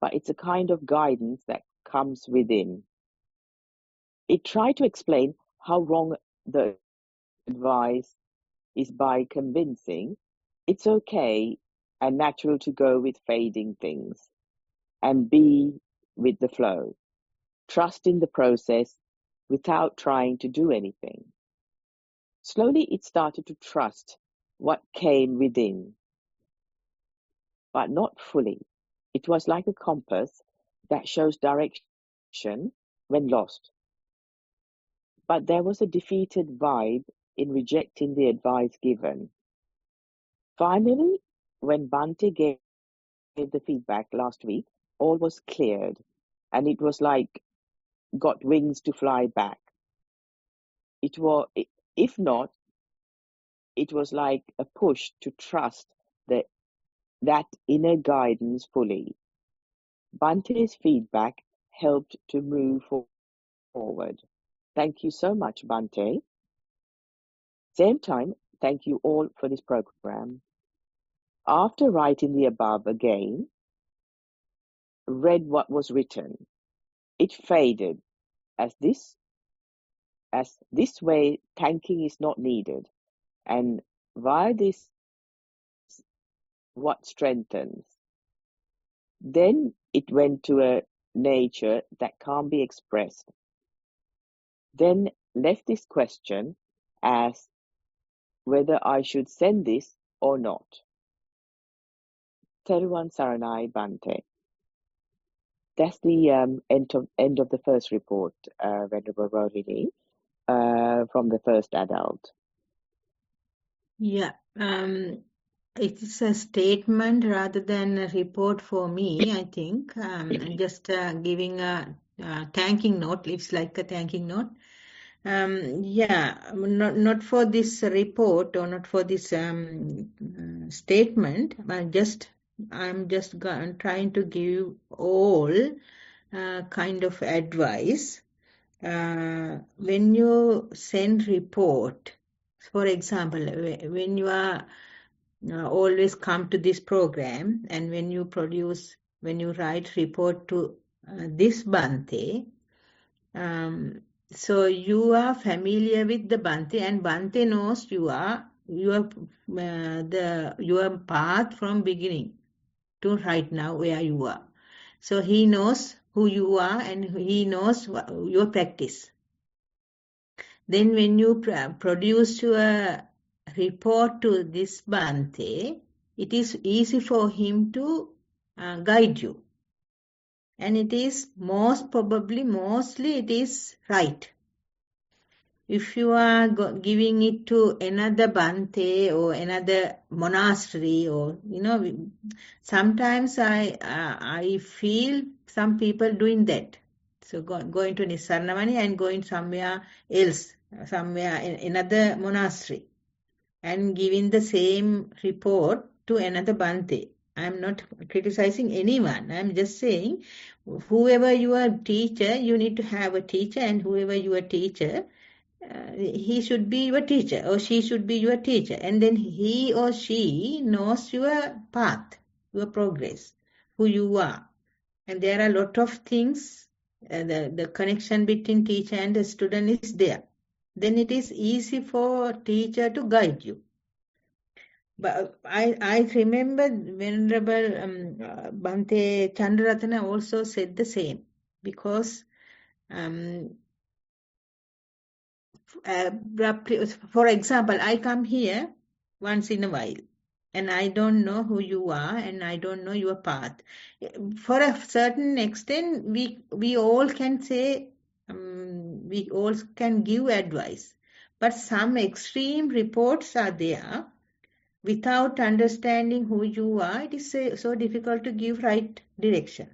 S3: but it's a kind of guidance that comes within. It tried to explain how wrong the advice is by convincing it's okay and natural to go with fading things and be with the flow. Trust in the process without trying to do anything. Slowly it started to trust what came within, but not fully. It was like a compass that shows direction when lost. But there was a defeated vibe in rejecting the advice given. Finally, when Bhante gave the feedback last week, all was cleared, and it was like got wings to fly back. It was, if not, it was like a push to trust that inner guidance fully. Bhante's feedback helped to move forward. Thank you so much, Bhante. Same time, thank you all for this program. After writing the above again, read what was written. It faded as this way thanking is not needed, and via this what strengthens. Then it went to a nature that can't be expressed. Then left this question as whether I should send this or not. Theruvan Saranai Bhante. That's the end of the first report, Venerable Rohini, from the first adult.
S2: Yeah, it's a statement rather than a report for me, I think. Just giving a thanking note. It's like a thanking note. Not for this report or not for this statement. I'm just trying to give all kind of advice. When you send report, for example, when you are always come to this program, and when you write report to this Bhante, so you are familiar with the Bhante, and Bhante knows your path from beginning to right now where you are. So he knows who you are and he knows your practice. Then when you produce your report to this Bhante, it is easy for him to guide you. And it is mostly it is right. If you are giving it to another Bhante or another monastery, or sometimes I feel some people doing that. So going to Nissarana and going somewhere else, somewhere in another monastery, and giving the same report to another Bhante. I'm not criticizing anyone. I'm just saying, whoever your teacher, you need to have a teacher, and whoever your teacher, he should be your teacher or she should be your teacher, and then he or she knows your path, your progress, who you are. And there are a lot of things, the connection between teacher and the student is there. Then it is easy for teacher to guide you. But I remember Venerable Bhante Chandraratana also said the same, because for example, I come here once in a while, and I don't know who you are, and I don't know your path. For a certain extent, we all can say, we all can give advice, but some extreme reports are there. Without understanding who you are, it is so difficult to give right direction.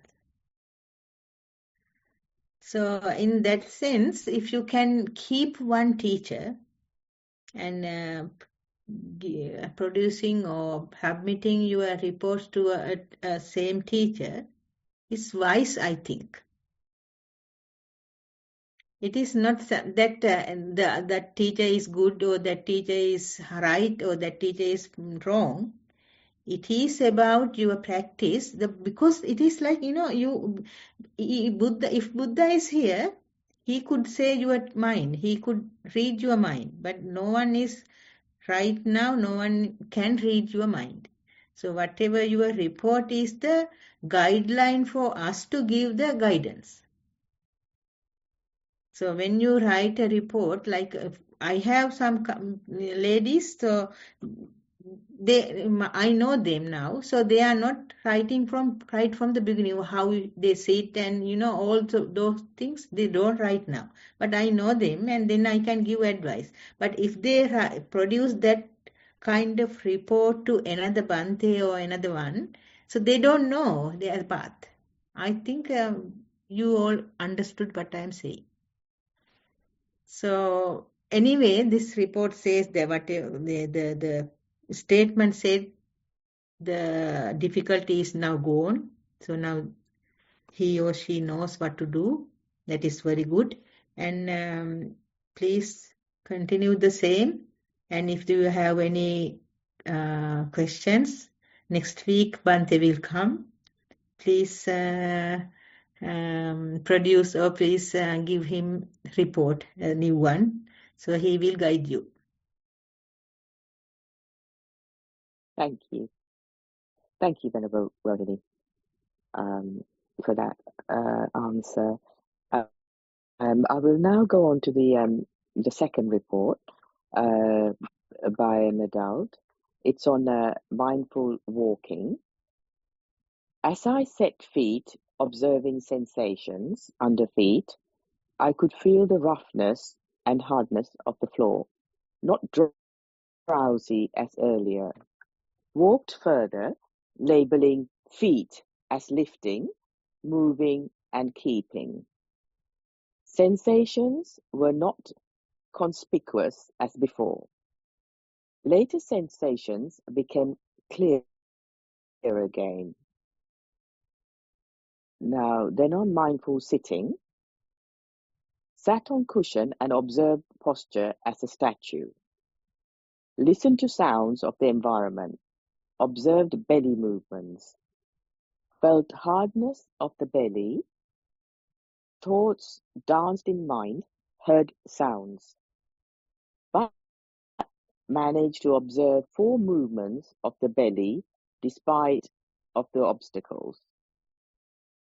S2: So in that sense, if you can keep one teacher and producing or submitting your reports to a same teacher is wise, I think. It is not that that teacher is good or that teacher is right or that teacher is wrong. It is about your practice. Because it is like, if Buddha is here, he could say your mind. He could read your mind. But no one is right now. No one can read your mind. So whatever your report is the guideline for us to give the guidance. So when you write a report, like I have some ladies, so I know them now, so they are not writing right from the beginning, how they sit and all those things they don't write now. But I know them, and then I can give advice. But if they produce that kind of report to another Bhante or another one, so they don't know their path. I think you all understood what I am saying. So anyway, this report says that the statement said the difficulty is now gone. So now he or she knows what to do. That is very good. And please continue the same. And if you have any questions, next week Bhante will come. Please produce, or please give him report, a new one, so he will guide you.
S3: Thank you. Thank you, Venerable Rohini, for that answer. I will now go on to the second report by an adult. It's on mindful walking. As I set feet, observing sensations under feet, I could feel the roughness and hardness of the floor, not drowsy as earlier. Walked further, labeling feet as lifting, moving, and keeping. Sensations were not conspicuous as before. Later sensations became clear again. Now, then on mindful sitting, sat on cushion and observed posture as a statue. Listened to sounds of the environment, observed belly movements, felt hardness of the belly, thoughts danced in mind, heard sounds, but managed to observe 4 movements of the belly despite of the obstacles.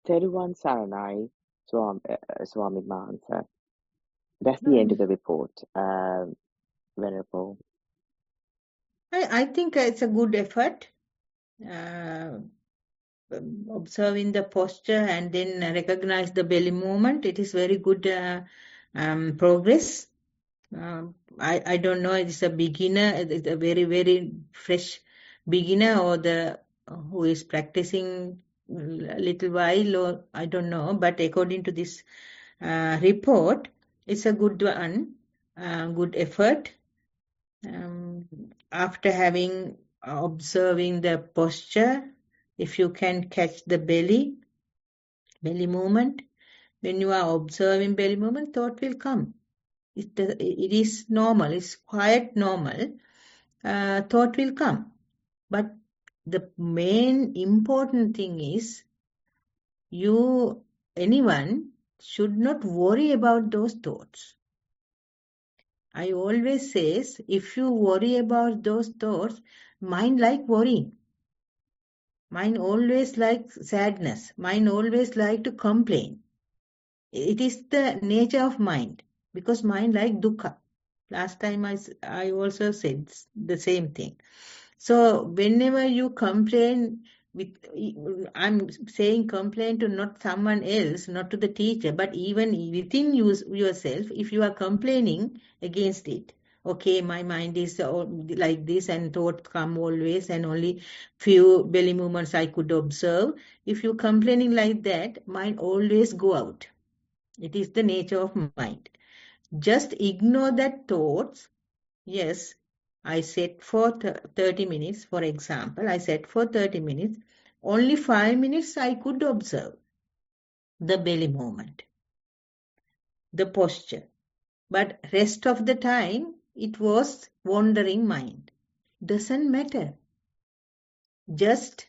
S3: Theruvan Saranai, Swami Mahansa. That's the end of the report, Venerable.
S2: I think it's a good effort. Observing the posture and then recognize the belly movement. It is very good progress. I don't know, it's a beginner, it's a very, very fresh beginner or the who is practicing a little while, or I don't know, but according to this report, it's a good one, good effort. After having observing the posture, if you can catch the belly movement, when you are observing belly movement, thought will come. It is normal, it's quite normal. Thought will come. But the main important thing is anyone should not worry about those thoughts. I always says, if you worry about those thoughts, mind like worrying. Mind always like sadness. Mind always like to complain. It is the nature of mind, because mind like dukkha. Last time I also said the same thing. So whenever you complain, I'm saying complain to not someone else, not to the teacher, but even within yourself, if you are complaining against it, okay, my mind is like this and thoughts come always and only few belly movements I could observe. If you complaining like that, mind always go out. It is the nature of mind. Just ignore that thoughts. Yes, I set for 30 minutes, for example. I set for 30 minutes. Only 5 minutes I could observe the belly movement, the posture. But rest of the time, it was wandering mind. Doesn't matter. Just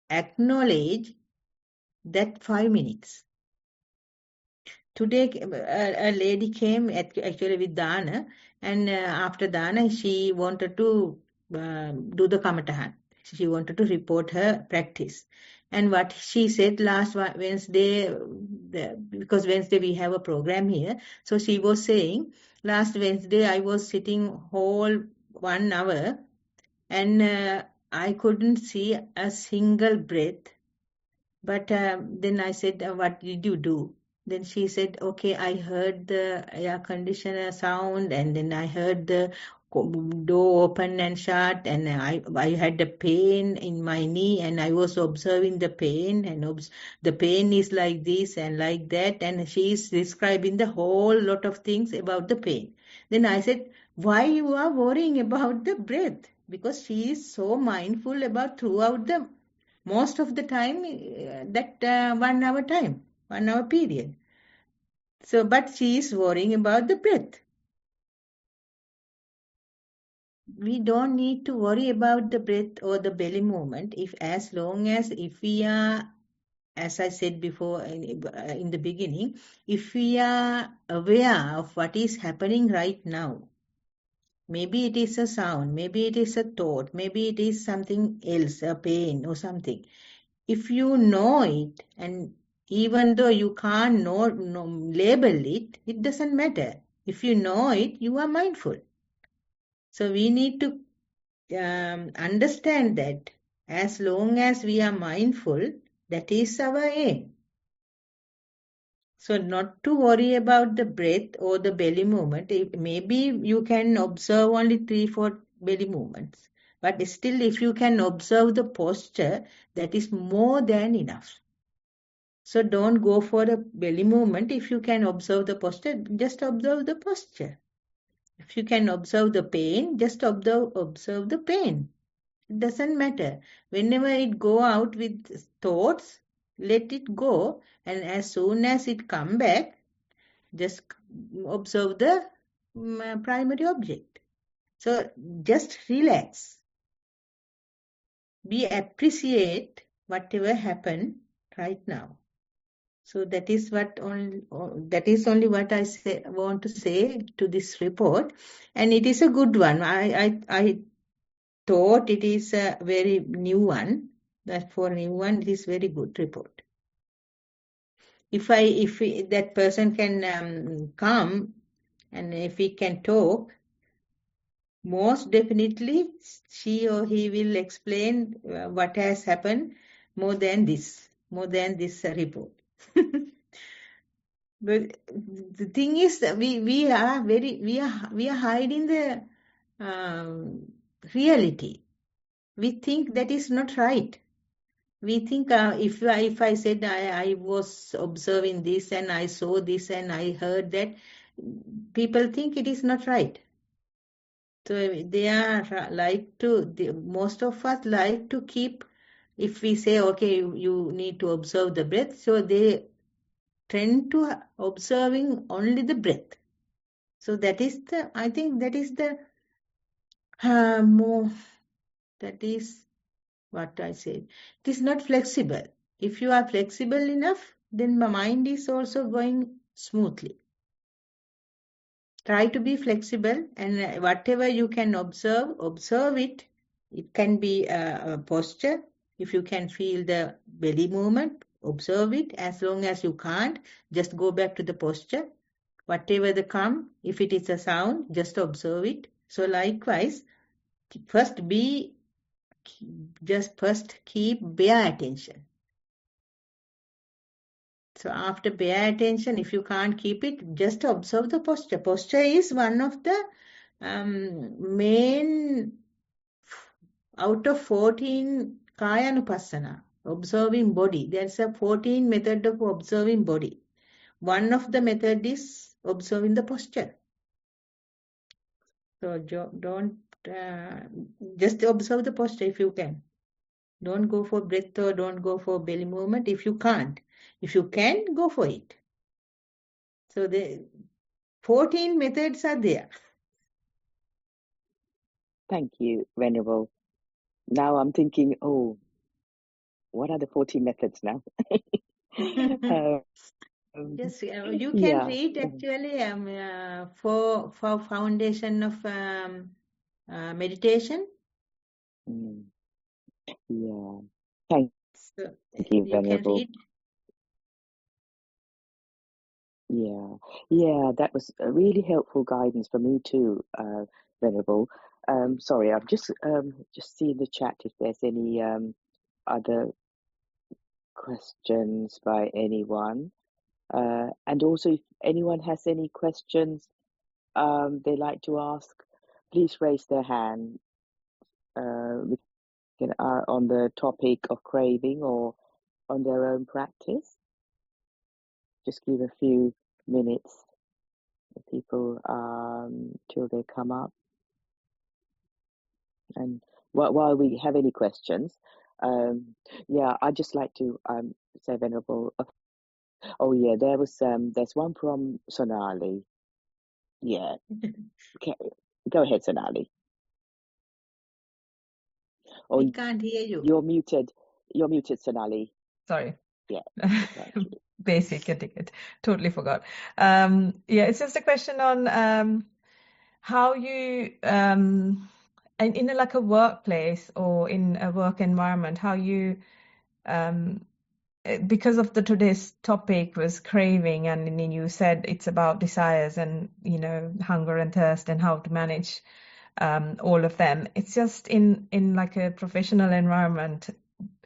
S2: acknowledge that 5 minutes. Today, a lady came actually with Dana, and after Dana, she wanted to do the Kamatahan. She wanted to report her practice. And what she said last Wednesday, because Wednesday we have a program here, so she was saying, last Wednesday I was sitting whole 1 hour, and I couldn't see a single breath. But then I said, what did you do? Then she said, okay, I heard the air conditioner sound, and then I heard the door open and shut, and I had a pain in my knee, and I was observing the pain, and the pain is like this and like that, and she is describing the whole lot of things about the pain. Then I said, why you are worrying about the breath? Because she is so mindful about throughout the most of the time, that 1 hour time, 1 hour period. So, but she is worrying about the breath. We don't need to worry about the breath or the belly movement as long as if we are, as I said before in the beginning, if we are aware of what is happening right now. Maybe it is a sound, maybe it is a thought, maybe it is something else, a pain or something. If you know it, and even though you can't label it, it doesn't matter. If you know it, you are mindful. So we need to understand that as long as we are mindful, that is our aim. So not to worry about the breath or the belly movement. Maybe you can observe only 3-4 belly movements. But still, if you can observe the posture, that is more than enough. So don't go for a belly movement. If you can observe the posture, just observe the posture. If you can observe the pain, just observe the pain. It doesn't matter. Whenever it go out with thoughts, let it go. And as soon as it come back, just observe the primary object. So just relax. Appreciate whatever happened right now. So that is only what I want to say to this report, and it is a good one. I thought it is a very new one. That for a new one, it is very good report. If that person can come and if he can talk, most definitely she or he will explain what has happened more than this report. But the thing is that we are hiding the reality. We think that is not right. We think if I said I was observing this and I saw this and I heard that, people think it is not right. So they are most of us like to keep, if we say, okay, you need to observe the breath, so they tend to observing only the breath. So I think that is the more, that is what I said. It is not flexible. If you are flexible enough, then my mind is also going smoothly. Try to be flexible, and whatever you can observe it. It can be a posture. If you can feel the belly movement, observe it. As long as you can't, just go back to the posture. Whatever the come, if it is a sound, just observe it. So likewise, first keep bare attention. So after bare attention, if you can't keep it, just observe the posture. Posture is one of the main out of 14 Kayanupassana, observing body. There's a 14 method of observing body. One of the method is observing the posture. So don't just observe the posture if you can. Don't go for breath or don't go for belly movement if you can't. If you can, go for it. So the 14 methods are there.
S3: Thank you, Venerable. Now I'm thinking, oh, what are the 14 methods now?
S2: Yes, you can read actually for foundation of meditation.
S3: Yeah. Thank
S2: So
S3: you, Venerable.
S2: can read.
S3: Yeah, that was a really helpful guidance for me too, Venerable. Sorry, I'm just seeing the chat if there's any other questions by anyone. And also, if anyone has any questions they like to ask, please raise their hand on the topic of craving or on their own practice. Just give a few minutes for people till they come up. And while we have any questions, I'd just like to say, Venerable. Oh yeah, there's one from Sonali. Yeah, okay. Go ahead, Sonali. Oh,
S2: We can't hear you.
S3: You're muted, Sonali.
S1: Sorry.
S3: Yeah.
S1: Basic etiquette. Totally forgot. It's just a question on how you in like a workplace or in a work environment, how you because of today's topic was craving, and then you said it's about desires and hunger and thirst and how to manage all of them. It's just in like a professional environment,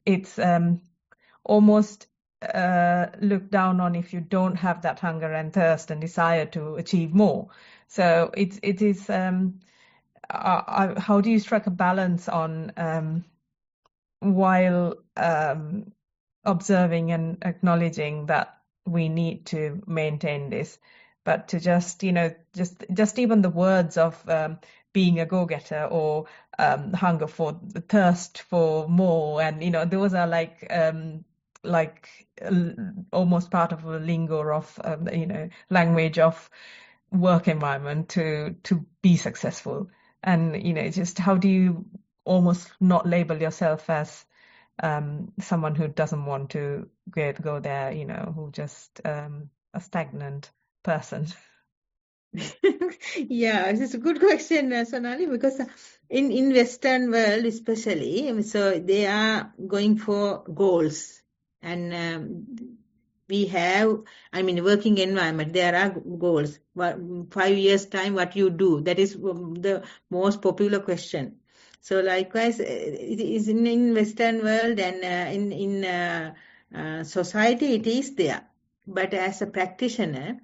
S1: it's almost looked down on if you don't have that hunger and thirst and desire to achieve more. So it is how do you strike a balance on while observing and acknowledging that we need to maintain this, but to just, just even the words of being a go-getter, or hunger for the thirst for more, and those are almost part of a lingo of language of work environment to be successful. And just how do you almost not label yourself as someone who doesn't want to go there, who just a stagnant person.
S2: Yeah, it's a good question, Sonali, because in Western world especially, so they are going for goals, and we have, working environment, there are goals. 5 years time, what you do? That is the most popular question. So likewise, it is in Western world, and in society, it is there. But as a practitioner,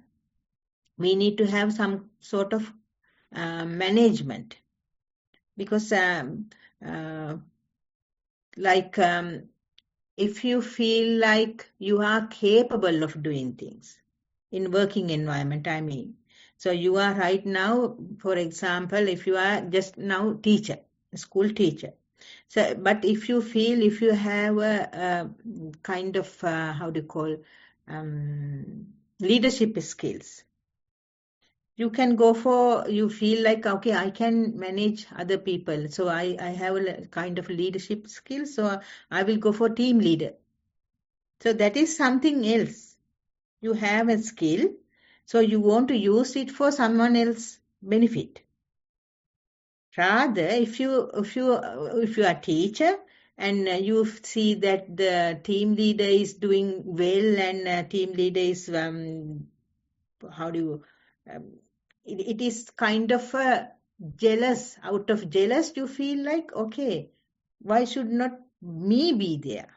S2: we need to have some sort of management, because if you feel like you are capable of doing things in working environment, so you are right now, for example, if you are just now teacher, school teacher, so but if you feel, if you have a kind of how do you call leadership skills, you can go for, you feel like, okay, I can manage other people. So I have a kind of leadership skill. So I will go for team leader. So that is something else. You have a skill. So you want to use it for someone else's benefit. Rather, if you are a teacher and you see that the team leader is doing well, and team leader is it is kind of a jealous, out of jealous, you feel like, okay, why should not me be there?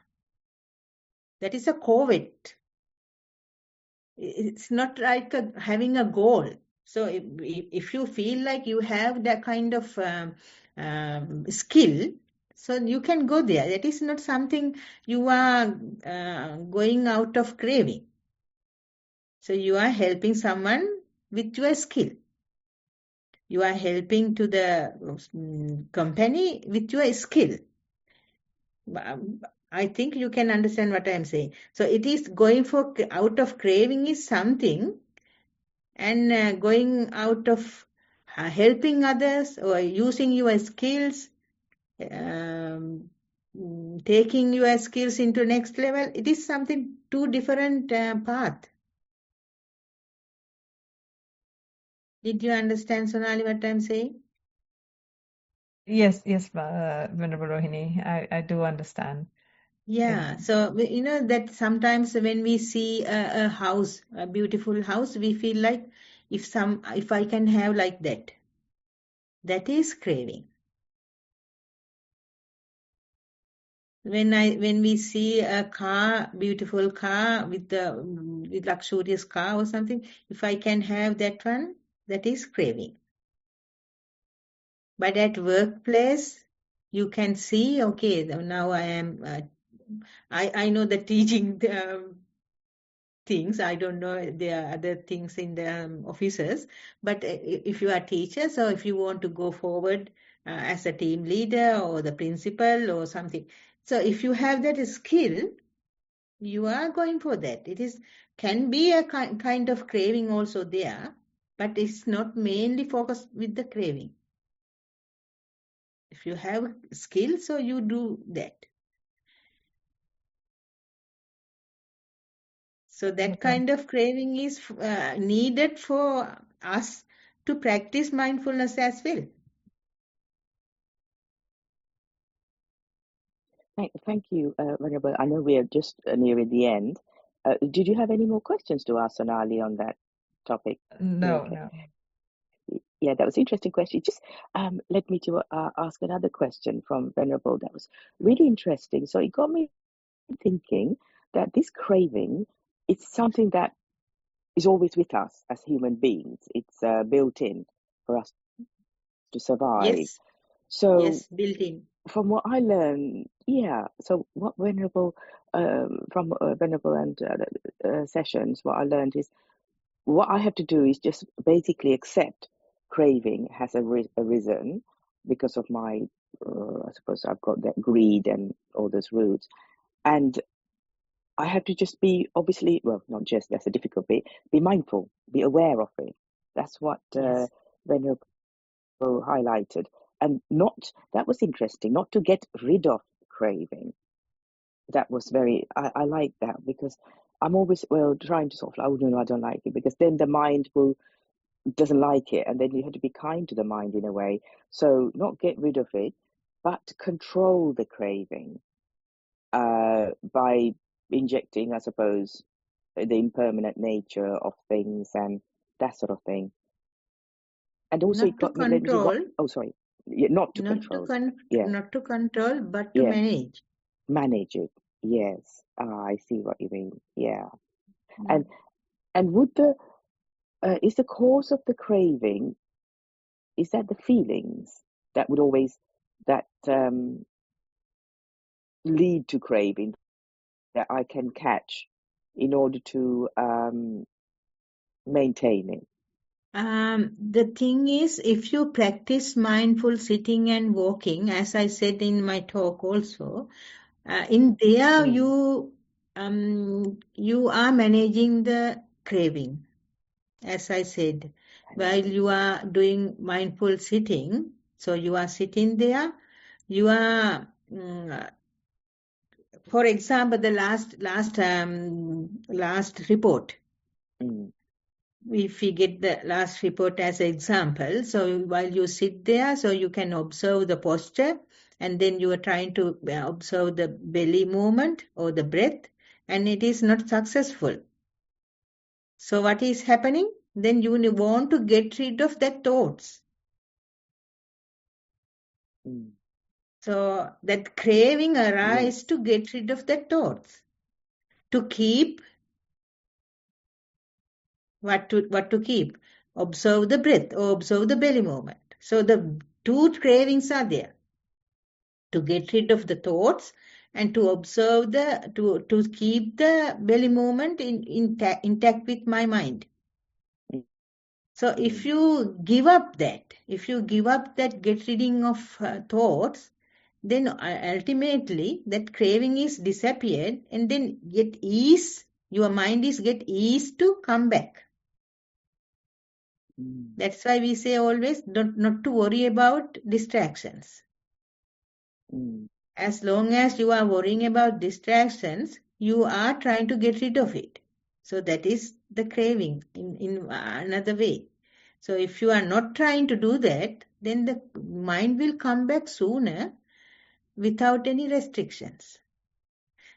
S2: That is a covet. It's not like having a goal. So if you feel like you have that kind of skill, so you can go there. That is not something you are going out of craving. So you are helping someone with your skill. You are helping to the company with your skill. I think you can understand what I am saying. So it is going for out of craving is something, and going out of helping others or using your skills, taking your skills into next level, it is something two different path. Did you understand, Sonali, what I'm saying?
S1: Yes, Venerable Rohini, I do understand.
S2: Yeah, so that sometimes when we see a house, a beautiful house, we feel like if I can have like that, that is craving. When we see a car, beautiful car with luxurious car or something, if I can have that one, that is craving. But at workplace, you can see, okay, now I am. I know the teaching things. I don't know there are other things in the offices, but if you are teachers, or if you want to go forward as a team leader or the principal or something, so if you have that skill, you are going for that. It can be a kind of craving also there, but it's not mainly focused with the craving. If you have skill, so you do that. So that kind of craving is needed for us to practice mindfulness as well.
S3: Thank you, Venerable. I know we are just nearing the end. Did you have any more questions to ask Sonali on that topic?
S1: No.
S3: Yeah, that was an interesting question. Just led me to ask another question from Venerable that was really interesting. So it got me thinking that this craving is something that is always with us as human beings. It's built in for us to survive.
S2: Yes.
S3: So
S2: yes, built in.
S3: From what I learned, so what Venerable from Venerable and sessions, what I learned is what I have to do is just basically accept craving has arisen because of my, I suppose I've got that greed and all those roots. And I have to just be, obviously, well, not just, that's a difficult bit, be mindful, be aware of it. That's what
S2: Yes.
S3: Venerable highlighted. And not, that was interesting, not to get rid of craving. That was very, I like that, because I'm always, well, trying to sort of, oh, no, I don't like it, because then the mind doesn't like it, and then you have to be kind to the mind in a way. So not get rid of it, but control the craving by injecting, I suppose, the impermanent nature of things and that sort of thing. And also,
S2: Not to control.
S3: Oh, sorry, yeah, not to control. Yeah,
S2: Not to control, but to
S3: yeah,
S2: manage.
S3: manage it. Yes, I see what you mean. Yeah, and would the is the cause of the craving, is that the feelings that would always that lead to craving that I can catch in order to maintain it?
S2: The thing is, if you practice mindful sitting and walking, as I said in my talk also, in there you are managing the craving, as I said, while you are doing mindful sitting. So you are sitting there, you are, for example, the last report. If we get the last report as an example, so while you sit there, so you can observe the posture, and then you are trying to observe the belly movement or the breath, and it is not successful. So what is happening? Then you want to get rid of that thoughts. So that craving arises to get rid of that thoughts, to keep what to keep. Observe the breath or observe the belly movement. So the two cravings are there. To get rid of the thoughts and to observe to keep the belly movement intact with my mind. So if you give up that, get rid of thoughts, then ultimately that craving is disappeared, and then your mind is get ease to come back. That's why we say always not to worry about distractions. As long as you are worrying about distractions, you are trying to get rid of it. So that is the craving in another way. So if you are not trying to do that, then the mind will come back sooner without any restrictions.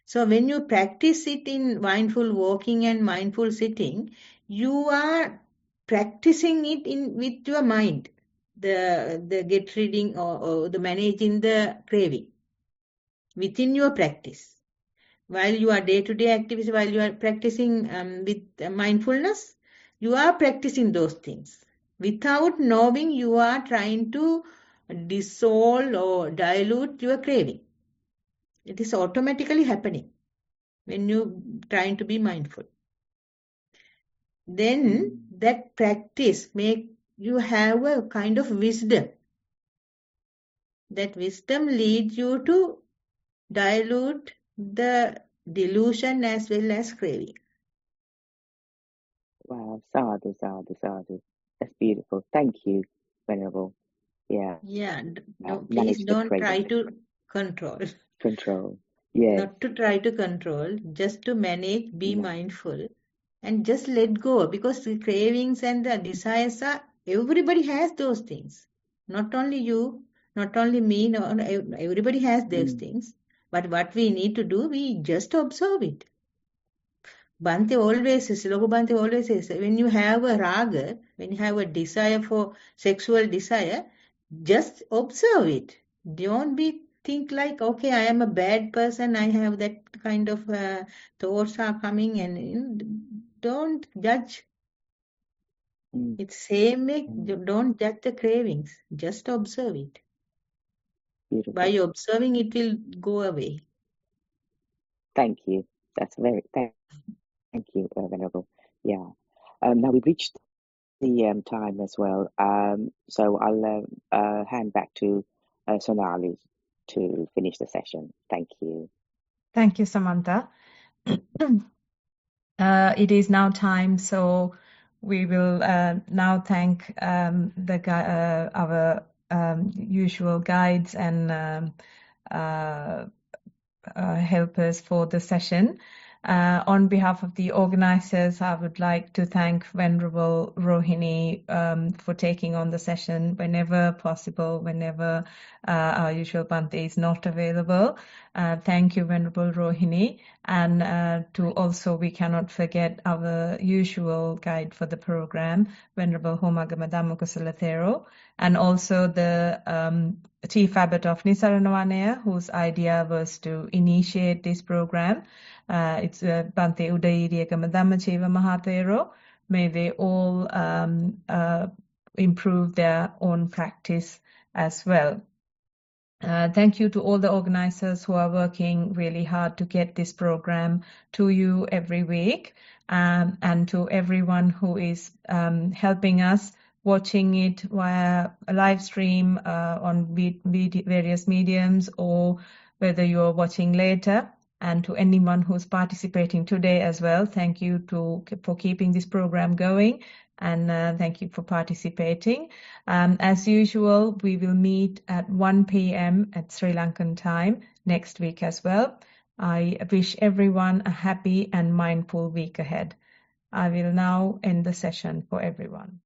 S2: So when you practice it in mindful walking and mindful sitting, you are practicing it with your mind, the get ridding or the managing the craving within your practice. While you are day-to-day activities, while you are practicing with mindfulness, you are practicing those things. Without knowing, you are trying to dissolve or dilute your craving. It is automatically happening when you trying to be mindful. Then that practice make you have a kind of wisdom. That wisdom leads you to dilute the delusion as well as craving.
S3: Wow, sadhu, sadhu, sadhu. That's beautiful. Thank you, Venerable. Yeah.
S2: Yeah, please
S3: Manage the
S2: don't try
S3: craving.
S2: to control.
S3: Control. Yes.
S2: Not to try to control, just to manage, be mindful, and just let go, because the cravings and the desires everybody has those things. Not only you, not only me, no, everybody has those things. But what we need to do, we just observe it. Bhante always says, Logo Bhante always says, when you have a raga, when you have a desire for sexual desire, just observe it. Don't think like, okay, I am a bad person, I have that kind of thoughts are coming, and don't judge. It's same way, don't judge the cravings, just observe it.
S3: Beautiful.
S2: By observing, it will go away.
S3: Thank you. That's thank you, Venerable. Yeah. Now we've reached the time as well. So I'll hand back to Sonali to finish the session. Thank you.
S1: Thank you, Samantha. It is now time, so we will now thank our usual guides and helpers for the session. On behalf of the organizers, I would like to thank Venerable Rohini for taking on the session whenever possible, whenever our usual Bhante is not available. Thank you, Venerable Rohini. And we cannot forget our usual guide for the program, Venerable Homagama Dhamma Kusala Thero, and also the Chief Abbot of Nissarana Vanaya, whose idea was to initiate this program. It's Bhante Udayiriyagama Dhammachiva Mahathero. May they all improve their own practice as well. Thank you to all the organizers who are working really hard to get this program to you every week, and to everyone who is helping us watching it via a live stream on various mediums, or whether you're watching later. And to anyone who's participating today as well, thank you for keeping this program going, and thank you for participating. As usual, we will meet at 1 p.m. at Sri Lankan time next week as well. I wish everyone a happy and mindful week ahead. I will now end the session for everyone.